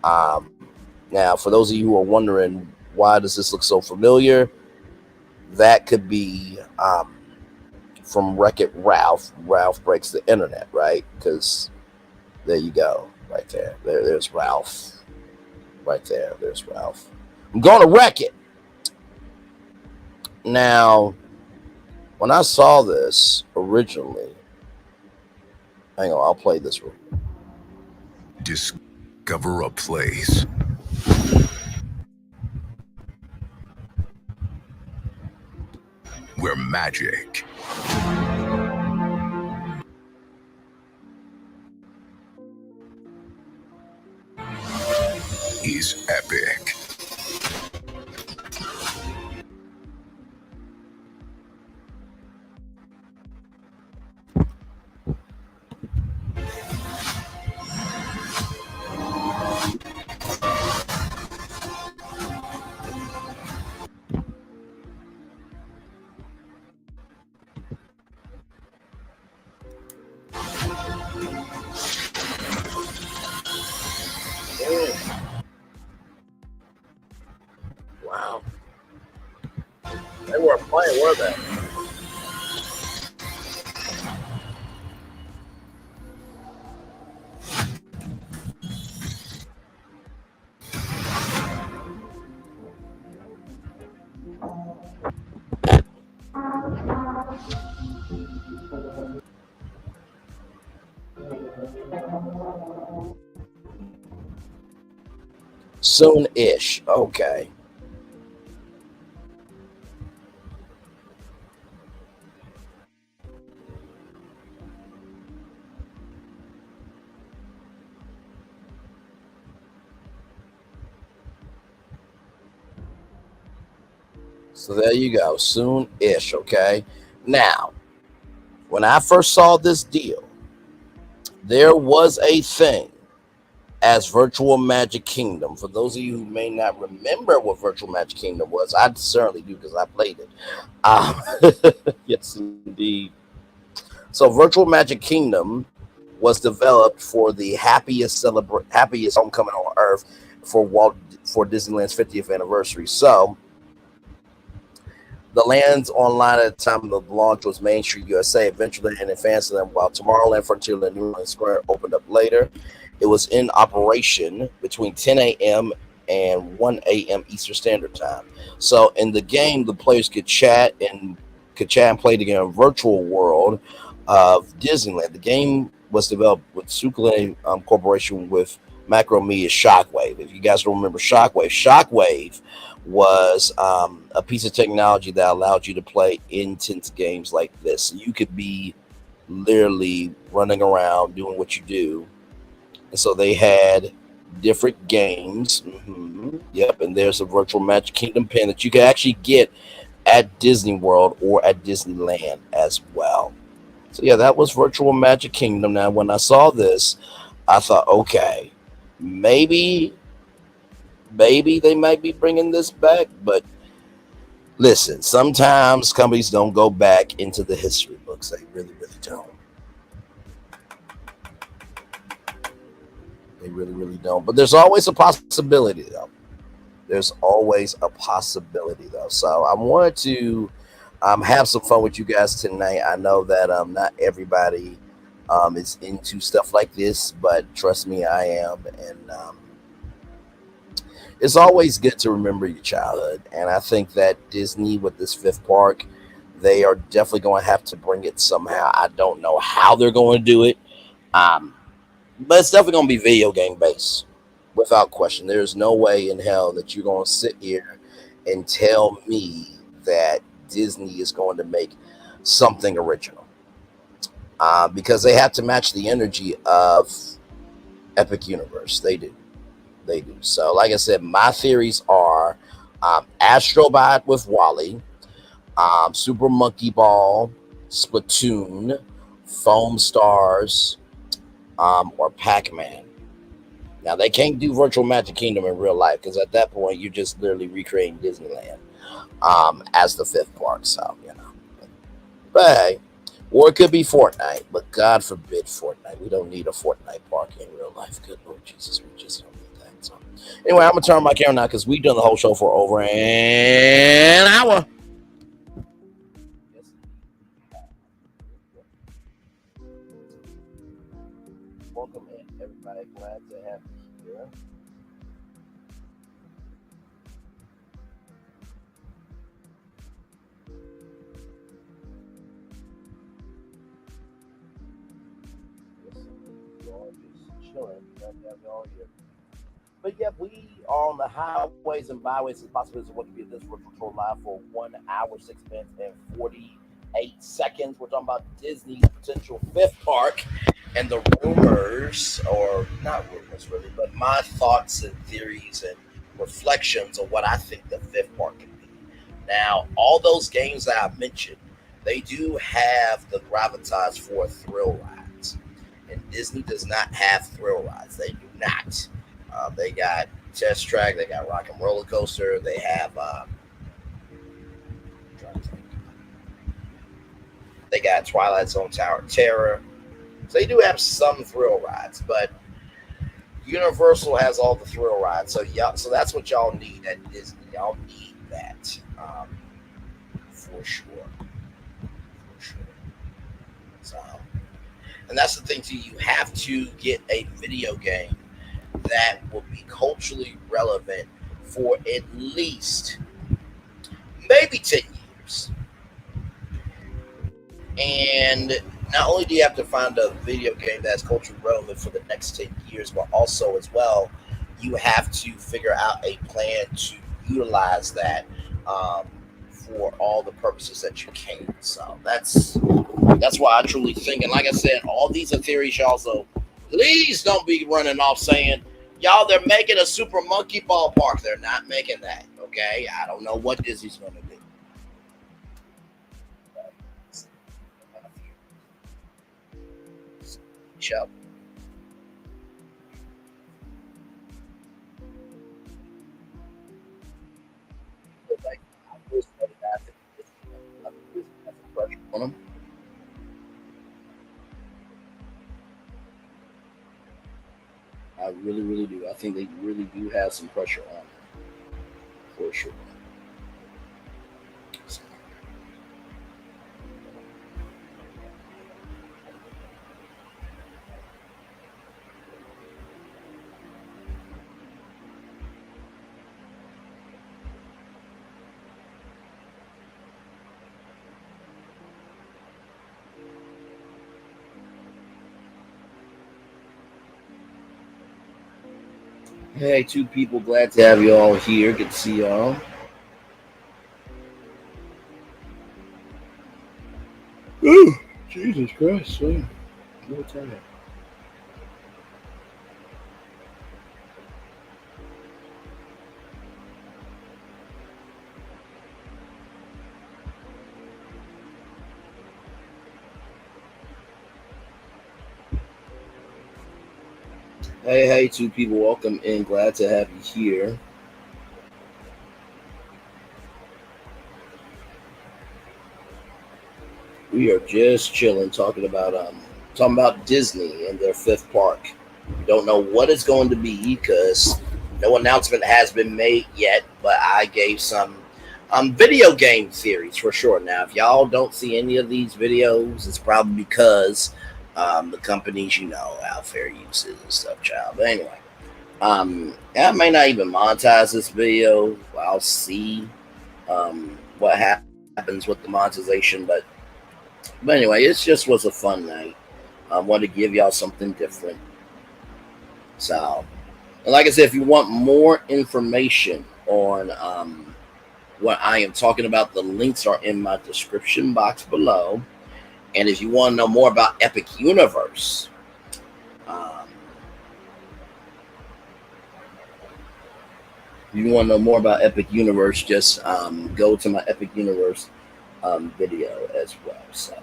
Now, for those of you who are wondering why does this look so familiar, that could be from Wreck-It Ralph. Ralph Breaks the Internet, right? Because there you go, right there. There's Ralph. Right there. There's Ralph. I'm going to wreck it. Now, when I saw this originally, hang on, I'll play this one. Discover a place where magic is epic. Wow. They weren't playing, were they? Soon-ish. Okay. So there you go. Soon-ish. Okay. Now, when I first saw this deal, there was a thing as Virtual Magic Kingdom. For those of you who may not remember what Virtual Magic Kingdom was, I certainly do because I played it. Yes, indeed. So Virtual Magic Kingdom was developed for the happiest homecoming on Earth for Disneyland's 50th anniversary. So the lands online at the time of the launch was Main Street USA, Adventureland, and Fantasyland, while Tomorrowland, Frontierland, New Orleans Square opened up later. It was in operation between 10 a.m. and 1 a.m. Eastern Standard Time. So in the game, the players could chat and play together in a virtual world of Disneyland. The game was developed with Succulent Corporation with Macromedia Shockwave. If you guys don't remember Shockwave was a piece of technology that allowed you to play intense games like this. So you could be literally running around doing what you do. And so they had different games. Yep, and there's a Virtual Magic Kingdom pin that you can actually get at Disney World or at Disneyland as well. So yeah, that was Virtual Magic Kingdom. Now, when I saw this, I thought, okay, maybe they might be bringing this back. But listen, sometimes companies don't go back into the history books. They really, really don't. They really, really don't. But there's always a possibility, though. So I wanted to have some fun with you guys tonight. I know that not everybody is into stuff like this, but trust me, I am. And it's always good to remember your childhood. And I think that Disney, with this fifth park, they are definitely going to have to bring it somehow. I don't know how they're going to do it. But it's definitely going to be video game based, without question. There's no way in hell that you're going to sit here and tell me that Disney is going to make something original, because they have to match the energy of Epic Universe. They do. They do. So, like I said, my theories are Astrobot with Wally, Super Monkey Ball, Splatoon, Foam Stars, or Pac-Man. Now, they can't do Virtual Magic Kingdom in real life, because at that point, you're just literally recreating Disneyland as the fifth park. So, you know. But hey, or it could be Fortnite, but God forbid Fortnite. We don't need a Fortnite park in real life. Good Lord Jesus, we just don't need that. So, anyway, I'm going to turn my camera now because we've done the whole show for over an hour. Welcome in, everybody. Glad to have you here. But yeah, we are on the highways and byways and possibilities of what could be this virtual tour live for 1 hour, 6 minutes, and 48 seconds. We're talking about Disney's potential fifth park and the rumors, or not rumors really, but my thoughts and theories and reflections of what I think the fifth park can be. Now, all those games that I mentioned, they do have the gravitas for thrill rides. And Disney does not have thrill rides. They do not. They got Test Track. They got Rock and Roller Coaster. They have they got Twilight Zone Tower of Terror. So they do have some thrill rides, but Universal has all the thrill rides. So so that's what y'all need at Disney. Y'all need that for sure. For sure. So, and that's the thing too. You have to get a video game that will be culturally relevant for at least maybe 10 years. And not only do you have to find a video game that's culturally relevant for the next 10 years, but also as well, you have to figure out a plan to utilize that for all the purposes that you can. So that's why I truly think, and like I said, all these are theories, y'all. So please don't be running off saying, y'all, they're making a Super Monkey Ball park. They're not making that, okay? I don't know what Disney's going to do. Show. On them. I really, really do. I think they really do have some pressure on them, for sure. Hey, two people, glad to have you all here. Good to see y'all. Ooh, Jesus Christ, man. What time? Hey, two people, welcome in. Glad to have you here. We are just chilling, talking about Disney and their fifth park. We don't know what it's going to be because no announcement has been made yet. But I gave some video game theories for sure. Now, if y'all don't see any of these videos, it's probably because the companies, have fair uses and stuff, child. But anyway, I may not even monetize this video. I'll see what happens with the monetization, but anyway, it just was a fun night. I wanted to give y'all something different. So, and like I said, if you want more information on what I am talking about, the links are in my description box below. And if you want to know more about Epic Universe, just go to my Epic Universe video as well. So,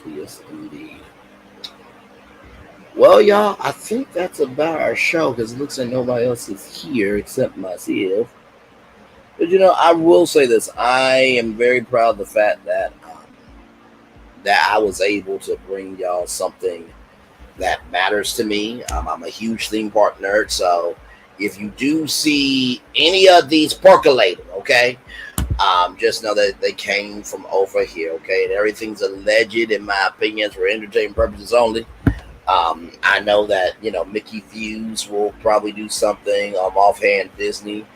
yes, indeed. Well, y'all, I think that's about our show because it looks like nobody else is here except myself. But I will say this: I am very proud of the fact that I was able to bring y'all something that matters to me. I'm a huge theme park nerd, so if you do see any of these percolating, okay, just know that they came from over here, okay, and everything's alleged, in my opinion, for entertainment purposes only. I know that Mickey Fuse will probably do something. Offhand, Disney,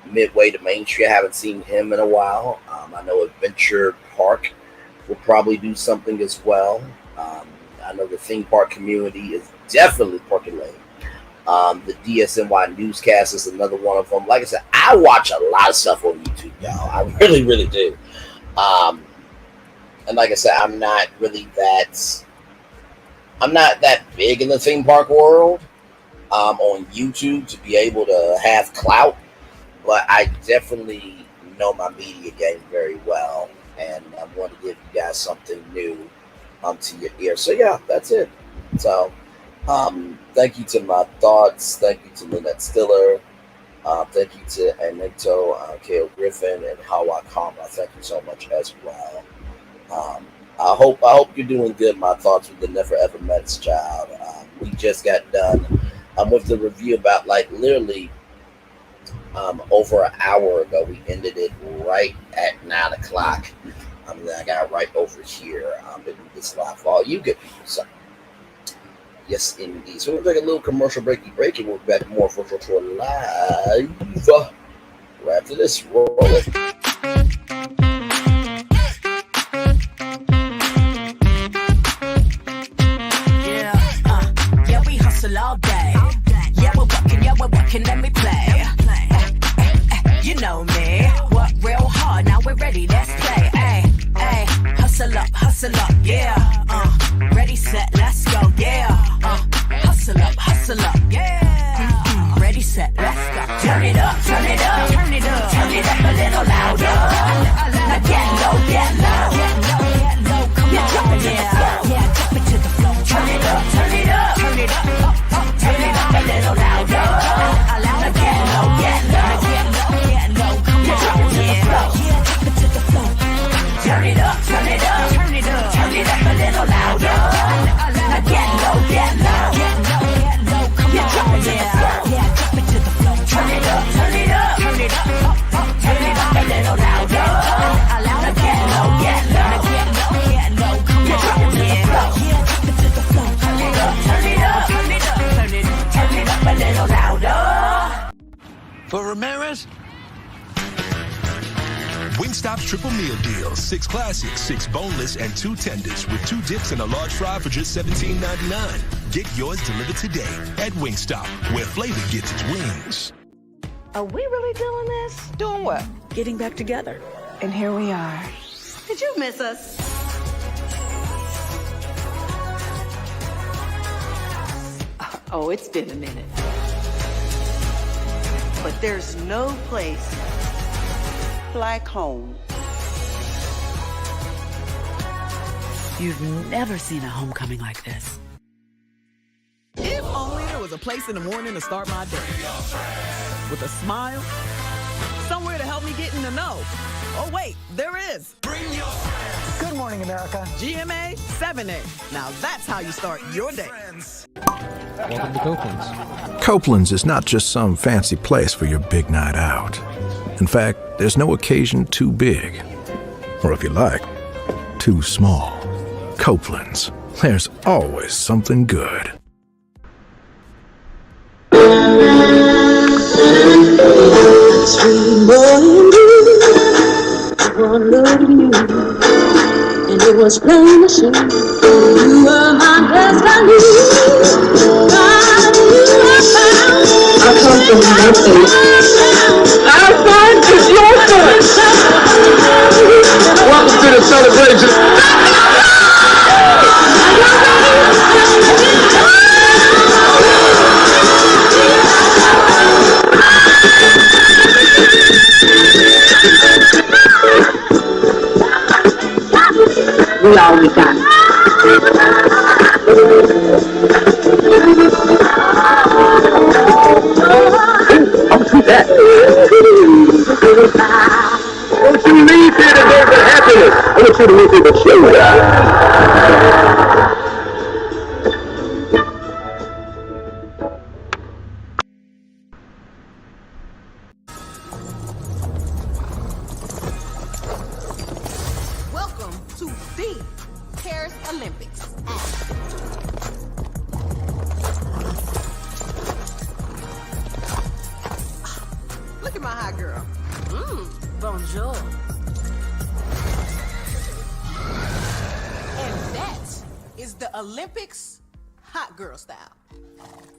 Midway to Main Street. I haven't seen him in a while. I know Adventure Park will probably do something as well. I know the theme park community is definitely percolating. The DSNY newscast is another one of them. Like I said, I watch a lot of stuff on YouTube, y'all. I really, really do. And like I said, I'm not that big in the theme park world on YouTube to be able to have clout, but I definitely know my media game very well, and I want to give you guys something new to your ear. So yeah, that's it. So thank you to My Thoughts, thank you to Lynette Stiller, thank you to Anito, Kale Griffin, and Hawa Kama. Thank you so much as well. I hope you're doing good. My thoughts with the Never Ever Met's Child. We just got done with the review about literally over an hour ago. We ended it right at 9 o'clock. I got right over here in this live for all you good people. So, yes, indeed. So we'll take a little commercial breaky break, and we'll be back more Virtual Tour Live right after this. Roll it. All day. Yeah, we're working, let me play. You know me, work real hard, now we're ready, let's play. Hustle up, yeah. Ready, set, let's go, yeah. Hustle up, yeah. Ready, set, let's go. Turn it up, turn it up, turn it up, turn it up a little louder. Now get low, come on, drop it to the floor. Yeah, drop it to the floor. Turn it up, turn it up, turn it up. Turn it up a little louder. Now get low, come on, drop it to the floor. Yeah, drop it to the floor. Turn it up, turn it up, turn it up, turn it up a little louder. Now get low, come on, drop it to the floor. Yeah, drop it to the floor. Turn it up, turn it up, turn it up, turn it up a little louder. Now get low, come on, drop it to the floor. Yeah, drop it to the floor. Turn it up, turn it up, turn it up, turn it up a little louder. For Ramirez, Wingstop's triple meal deal. 6 classics, 6 boneless, and 2 tenders with 2 dips and a large fry for just $17.99. Get yours delivered today at Wingstop, where flavor gets its wings. Are we really doing this? Doing what? Getting back together. And here we are. Did you miss us? Oh, it's been a minute. But there's no place like home. You've never seen a homecoming like this. If only there was a place in the morning to start my day. With a smile, somewhere to help me get in the know. Oh wait, there is. Good morning, America. GMA 7A. Now that's how you start your day. Welcome to Copeland's. Copeland's is not just some fancy place for your big night out. In fact, there's no occasion too big, or if you like, too small. Copeland's, there's always something good. And It was plain to see you were my destiny. God, you have found. I come from Memphis. Our son is your son. Welcome to the celebration. We all we got. Don't you leave here today with happiness. I want you to leave here with joy. Welcome to the Paris Olympics. Look at my hot girl. Bonjour. And that is the Olympics hot girl style.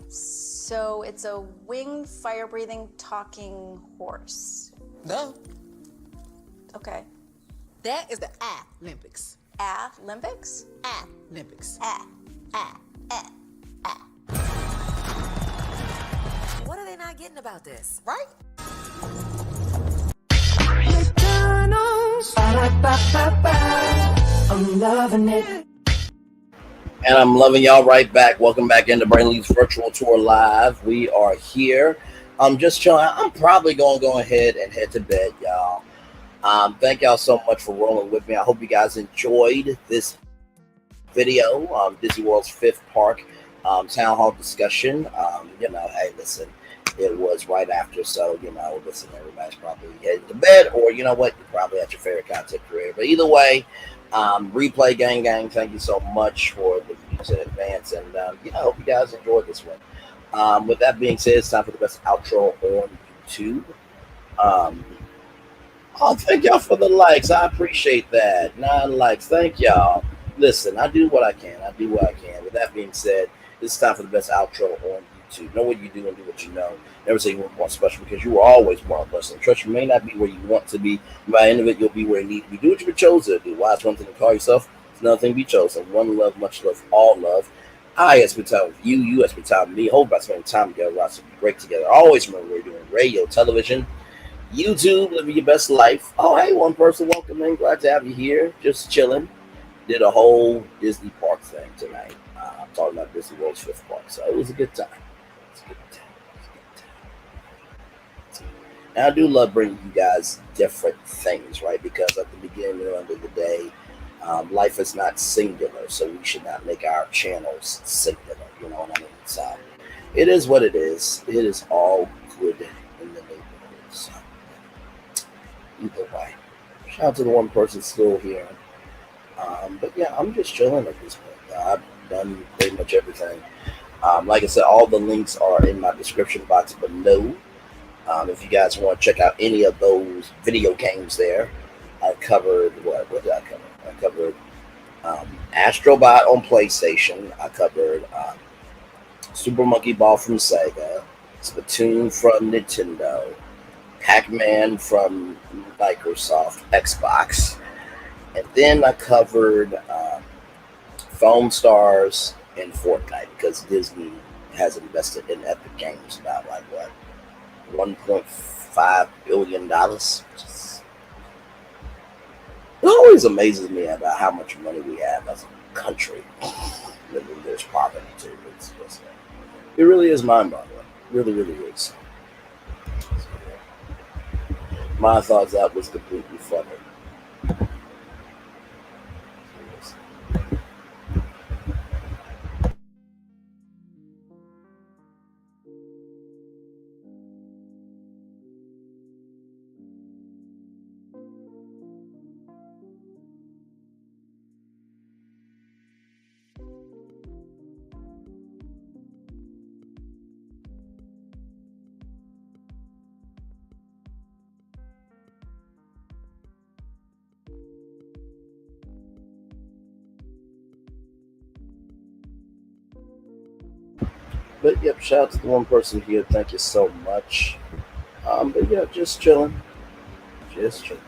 So it's a winged, fire-breathing, talking horse. No. Okay. That is the Olympics. Olympics? Olympics. What are they not getting about this? Right? McDonald's. I'm loving it. And I'm loving y'all right back. Welcome back into Braylon's virtual tour live. We are here. I'm just chilling. I'm probably going to go ahead and head to bed, y'all. Thank y'all so much for rolling with me. I hope you guys enjoyed this video. Disney World's 5th park town hall discussion. Hey, listen, it was right after, so, listen, everybody's probably heading to bed, or you know what, you're probably at your favorite content creator. But either way, Replay Gang, thank you so much for the views in advance, and I hope you guys enjoyed this one. With that being said, it's time for the best outro on YouTube. Thank y'all for the likes. I appreciate that. 9 likes. Thank y'all. Listen, I do what I can. With that being said, it's time for the best outro on YouTube. Know what you do and do what you know. Never say you were more special, because you were always more blessed. Trust you may not be where you want to be. By the end of it, you'll be where you need to be. Do what you were chosen to do. Why? It's one thing to call yourself. It's another thing to be chosen. One love, much love, all love. I have spent time with you. You have spent time with me. Hope by spending time together, we're to be great together. Always remember we're doing radio, television, YouTube, living your best life. Oh, hey, one person, welcome in. Glad to have you here. Just chilling. Did a whole Disney park thing tonight. I'm talking about Disney World's 5th park. So it was a good time. And I do love bringing you guys different things, right? Because at the beginning and end of the day, life is not singular. So we should not make our channels singular. You know what I mean? So it is what it is. It is all good in the neighborhood. So either way, shout out to the one person still here. But yeah, I'm just chilling at this point. I've done pretty much everything. Like I said, all the links are in my description box below. If you guys want to check out any of those video games there, I covered, what did I cover? I covered Astrobot on PlayStation. I covered Super Monkey Ball from Sega, Splatoon from Nintendo, Pac-Man from Microsoft Xbox, and then I covered Foam Stars and Fortnite, because Disney has invested in Epic Games about $1.5 billion. It always amazes me about how much money we have as a country. There's poverty too. It really is mind-boggling. Really, really is. My thoughts that was completely funny. But yep, shout out to the one person here. Thank you so much. But yeah, just chilling. Just chilling.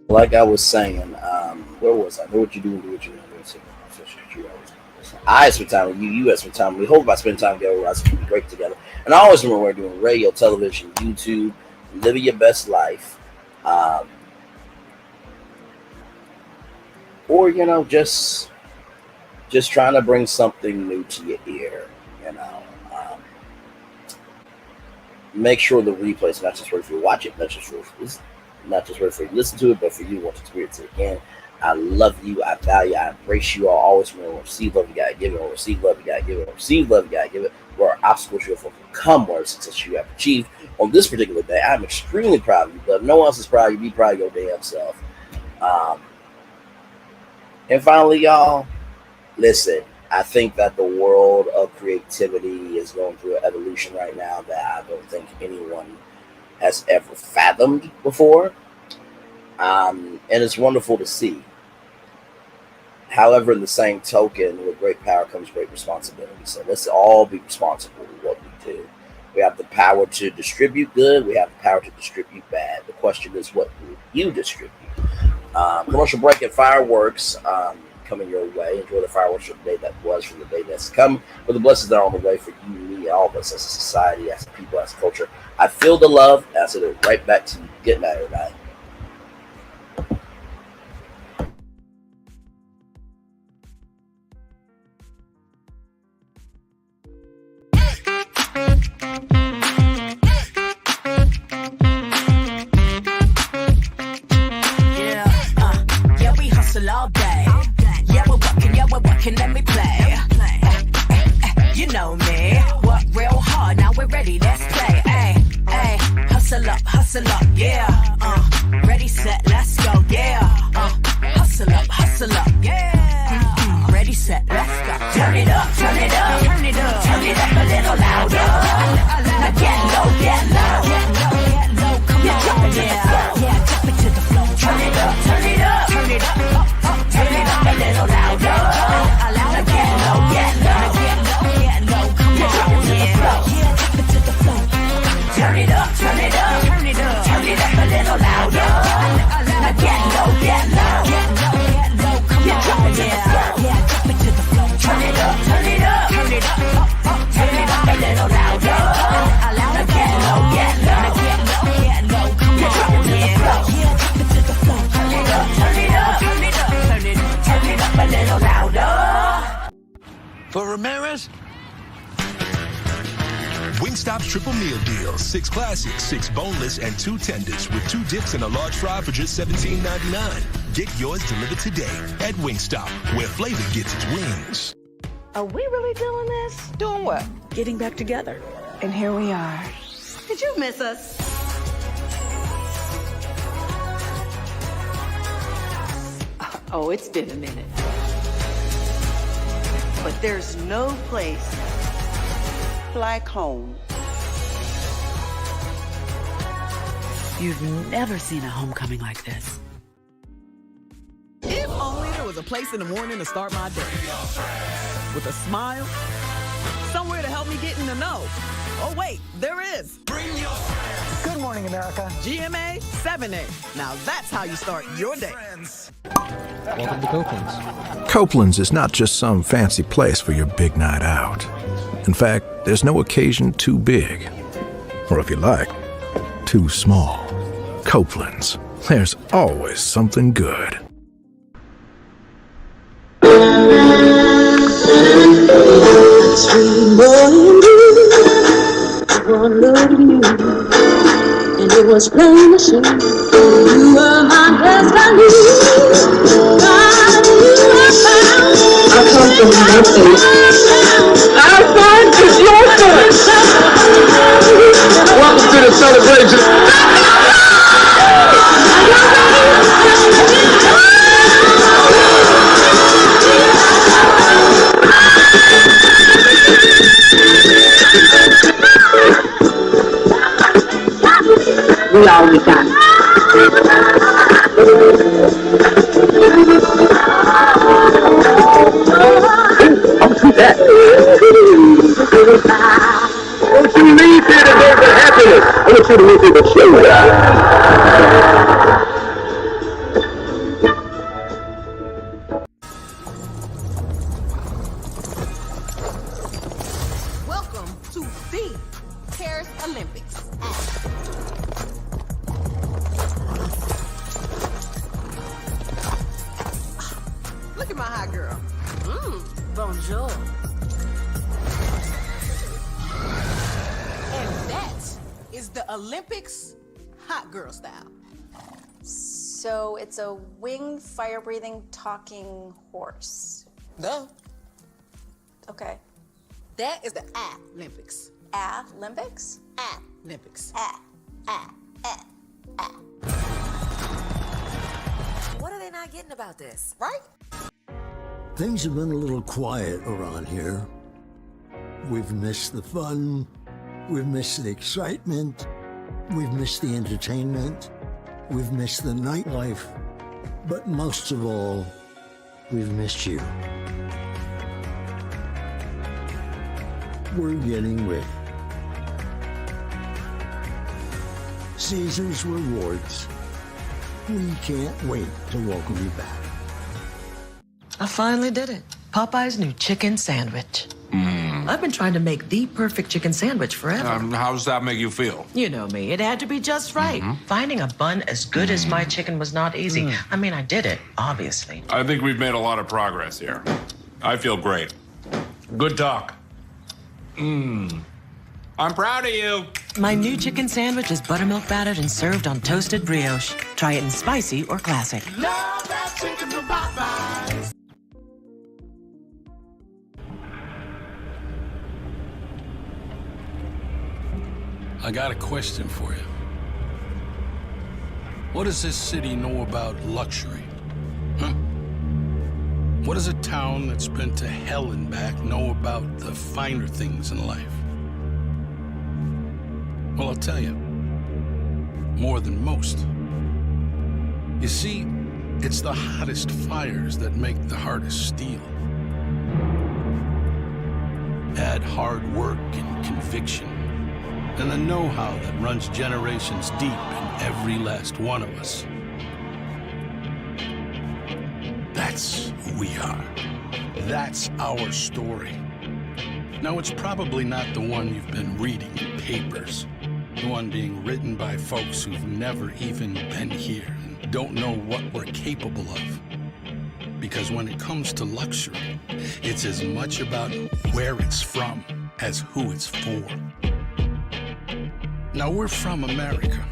Like I was saying, where was I? Know what you do and do what you do. I spend time with you, you spend time with me. Hope I spend time together, we'll be great together. And I always remember we're doing radio, television, YouTube, living your best life. Or, just trying to bring something new to your ear, make sure the replay is not just ready for you to watch it, not just ready for you to listen to it, but for you to want to experience it again. I love you. I value. I embrace you. I always remember, receive love, you gotta give it. Or receive love, you gotta give it. Or receive love, you gotta give it. Where obstacles you have overcome, where success you have achieved. On this particular day, I'm extremely proud of you. But if no one else is proud of you, be proud of your damn self. And finally, y'all, listen. I think that the world of creativity is going through an evolution right now that I don't think anyone has ever fathomed before. And it's wonderful to see. However, in the same token, with great power comes great responsibility. So let's all be responsible with what we do. We have the power to distribute good. We have the power to distribute bad. The question is, what will you distribute? Commercial break and fireworks coming your way. Enjoy the fireworks from the day that was, from the day that's come. For the blessings that are on the way for you, me, all of us as a society, as a people, as a culture. I feel the love. And I send it right back to you. Good night, everybody. All day. Yeah, we're working, let me play. You know me. Work real hard, now we're ready, let's play. Hustle up, yeah. Ready, set, let's go, yeah. Hustle up, yeah. Ready, set, let's go. Turn it up, turn it up, turn it up, turn it up a little louder. Now get low, get low, come on, yeah. Drop it to the floor. Turn it up, turn it up, turn it up. Turn it up a little louder. Now get low, get low, come on, yeah. Drop it to the floor. Turn it up, turn it up, turn it up, turn it up a little louder. Now get low, come on, yeah. Drop it to the floor. Turn it up, turn it up, turn it up, turn it up a little louder. Now get low, come on, yeah. Drop it to the floor. Turn it up, turn it up, turn it up, turn it up a little louder. For Ramirez, Wingstop's triple meal deal. 6 classics, 6 boneless, and 2 tenders with 2 dips and a large fry for just $17.99. Get yours delivered today at Wingstop, where flavor gets its wings. Are we really doing this? Doing what? Getting back together. And here we are. Did you miss us? Oh, it's been a minute. But there's no place like home. You've never seen a homecoming like this. If only there was a place in the morning to start my day. With a smile, somewhere to help me get in the know. Oh wait, there is. Good morning, America. GMA 7A. Now that's how you start your day. Welcome to Copeland's. Copeland's is not just some fancy place for your big night out. In fact, there's no occasion too big. Or if you like, too small. Copeland's. There's always something good. Sweet morning dew, one look at you, and it was plain to see you were my destiny. God, you were found. I come from nothing. Our son is your son. Welcome to the celebration. all the time. I'm through that. Don't you leave here today with happiness. I want you to leave here with children. Welcome to the Paris Olympics. Look at my hot girl. Bonjour. And that is the Olympics hot girl style. So it's a winged, fire-breathing, talking horse. No. Okay. That is the Olympics. Olympics? Olympics. What are they not getting about this? Right? Things have been a little quiet around here. We've missed the fun. We've missed the excitement. We've missed the entertainment. We've missed the nightlife. But most of all, we've missed you. We're getting ready. Caesar's Rewards. We can't wait to welcome you back. I finally did it. Popeye's new chicken sandwich. I've been trying to make the perfect chicken sandwich forever. How does that make you feel? You know me. It had to be just right. Finding a bun as good as my chicken was not easy. I mean, I did it, obviously. I think we've made a lot of progress here. I feel great. Good talk. I'm proud of you. My new chicken sandwich is buttermilk battered and served on toasted brioche. Try it in spicy or classic. Love that chicken from Popeyes. I got a question for you. What does this city know about luxury? Huh? What does a town that's been to hell and back know about the finer things in life? Well, I'll tell you. More than most. You see, it's the hottest fires that make the hardest steel. Add hard work and conviction, and the know-how that runs generations deep in every last one of us. That's who we are. That's our story. Now, it's probably not the one you've been reading in papers, the one being written by folks who've never even been here and don't know what we're capable of. Because when it comes to luxury, it's as much about where it's from as who it's for. Now, we're from America,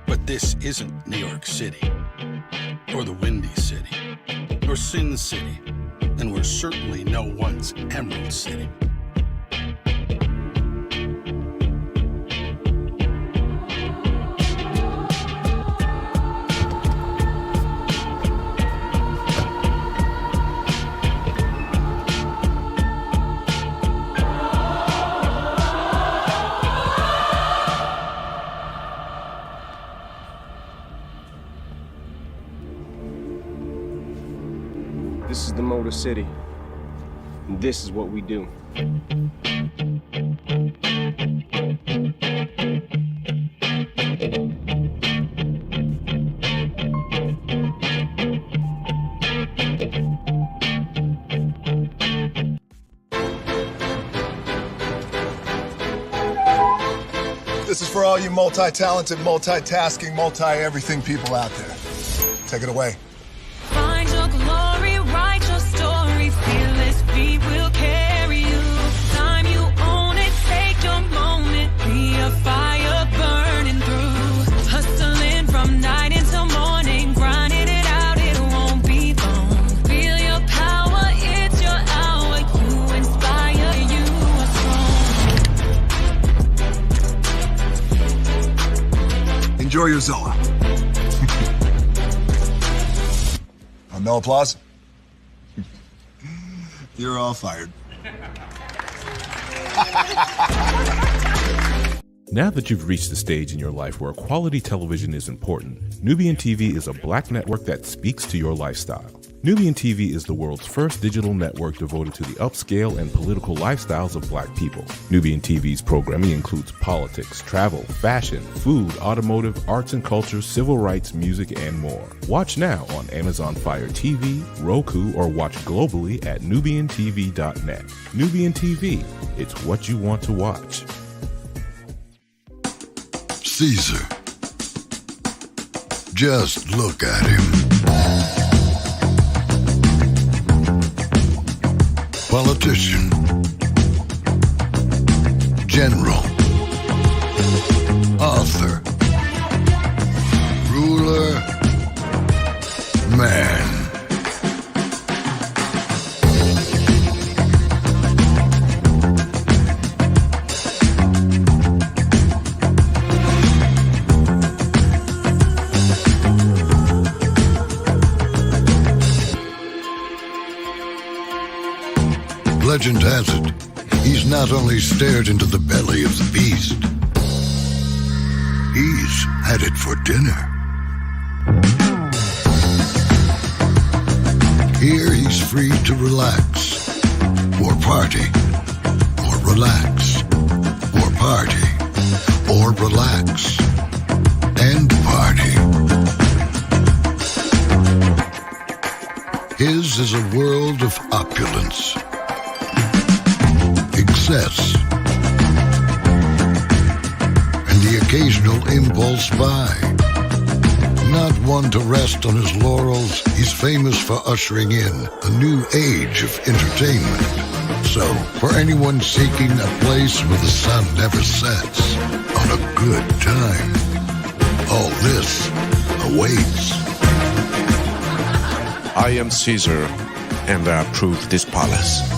but this isn't New York City, or the Windy City, or Sin City, and we're certainly no one's Emerald City. This is the Motor City, and this is what we do. This is for all you multi-talented, multitasking, multi-everything people out there. Take it away. Find your glory, write your story, fearless feet will carry you. Time you own it, take your moment, be a fire burning through. Hustling from night until morning, grinding it out, it won't be long. Feel your power, it's your hour, you inspire, you are strong. Enjoy your Zola. No applause? You're all fired. Now that you've reached the stage in your life where quality television is important, Nubian TV is a black network that speaks to your lifestyle. Nubian TV is the world's first digital network devoted to the upscale and political lifestyles of black people. Nubian TV's programming includes politics, travel, fashion, food, automotive, arts and culture, civil rights, music, and more. Watch now on Amazon Fire TV, Roku, or watch globally at nubiantv.net. Nubian TV, it's what you want to watch. Caesar. Just look at him. Politician. General. Author. Ruler. Man. Legend has it, he's not only stared into the belly of the beast, he's had it for dinner. Here he's free to relax, or party, or relax, or party, or relax, and party. His is a world of opulence, excess, and the occasional impulse buy. Not one to rest on his laurels, he's famous for ushering in a new age of entertainment. So, for anyone seeking a place where the sun never sets on a good time, all this awaits. I am Caesar, and I approve this palace.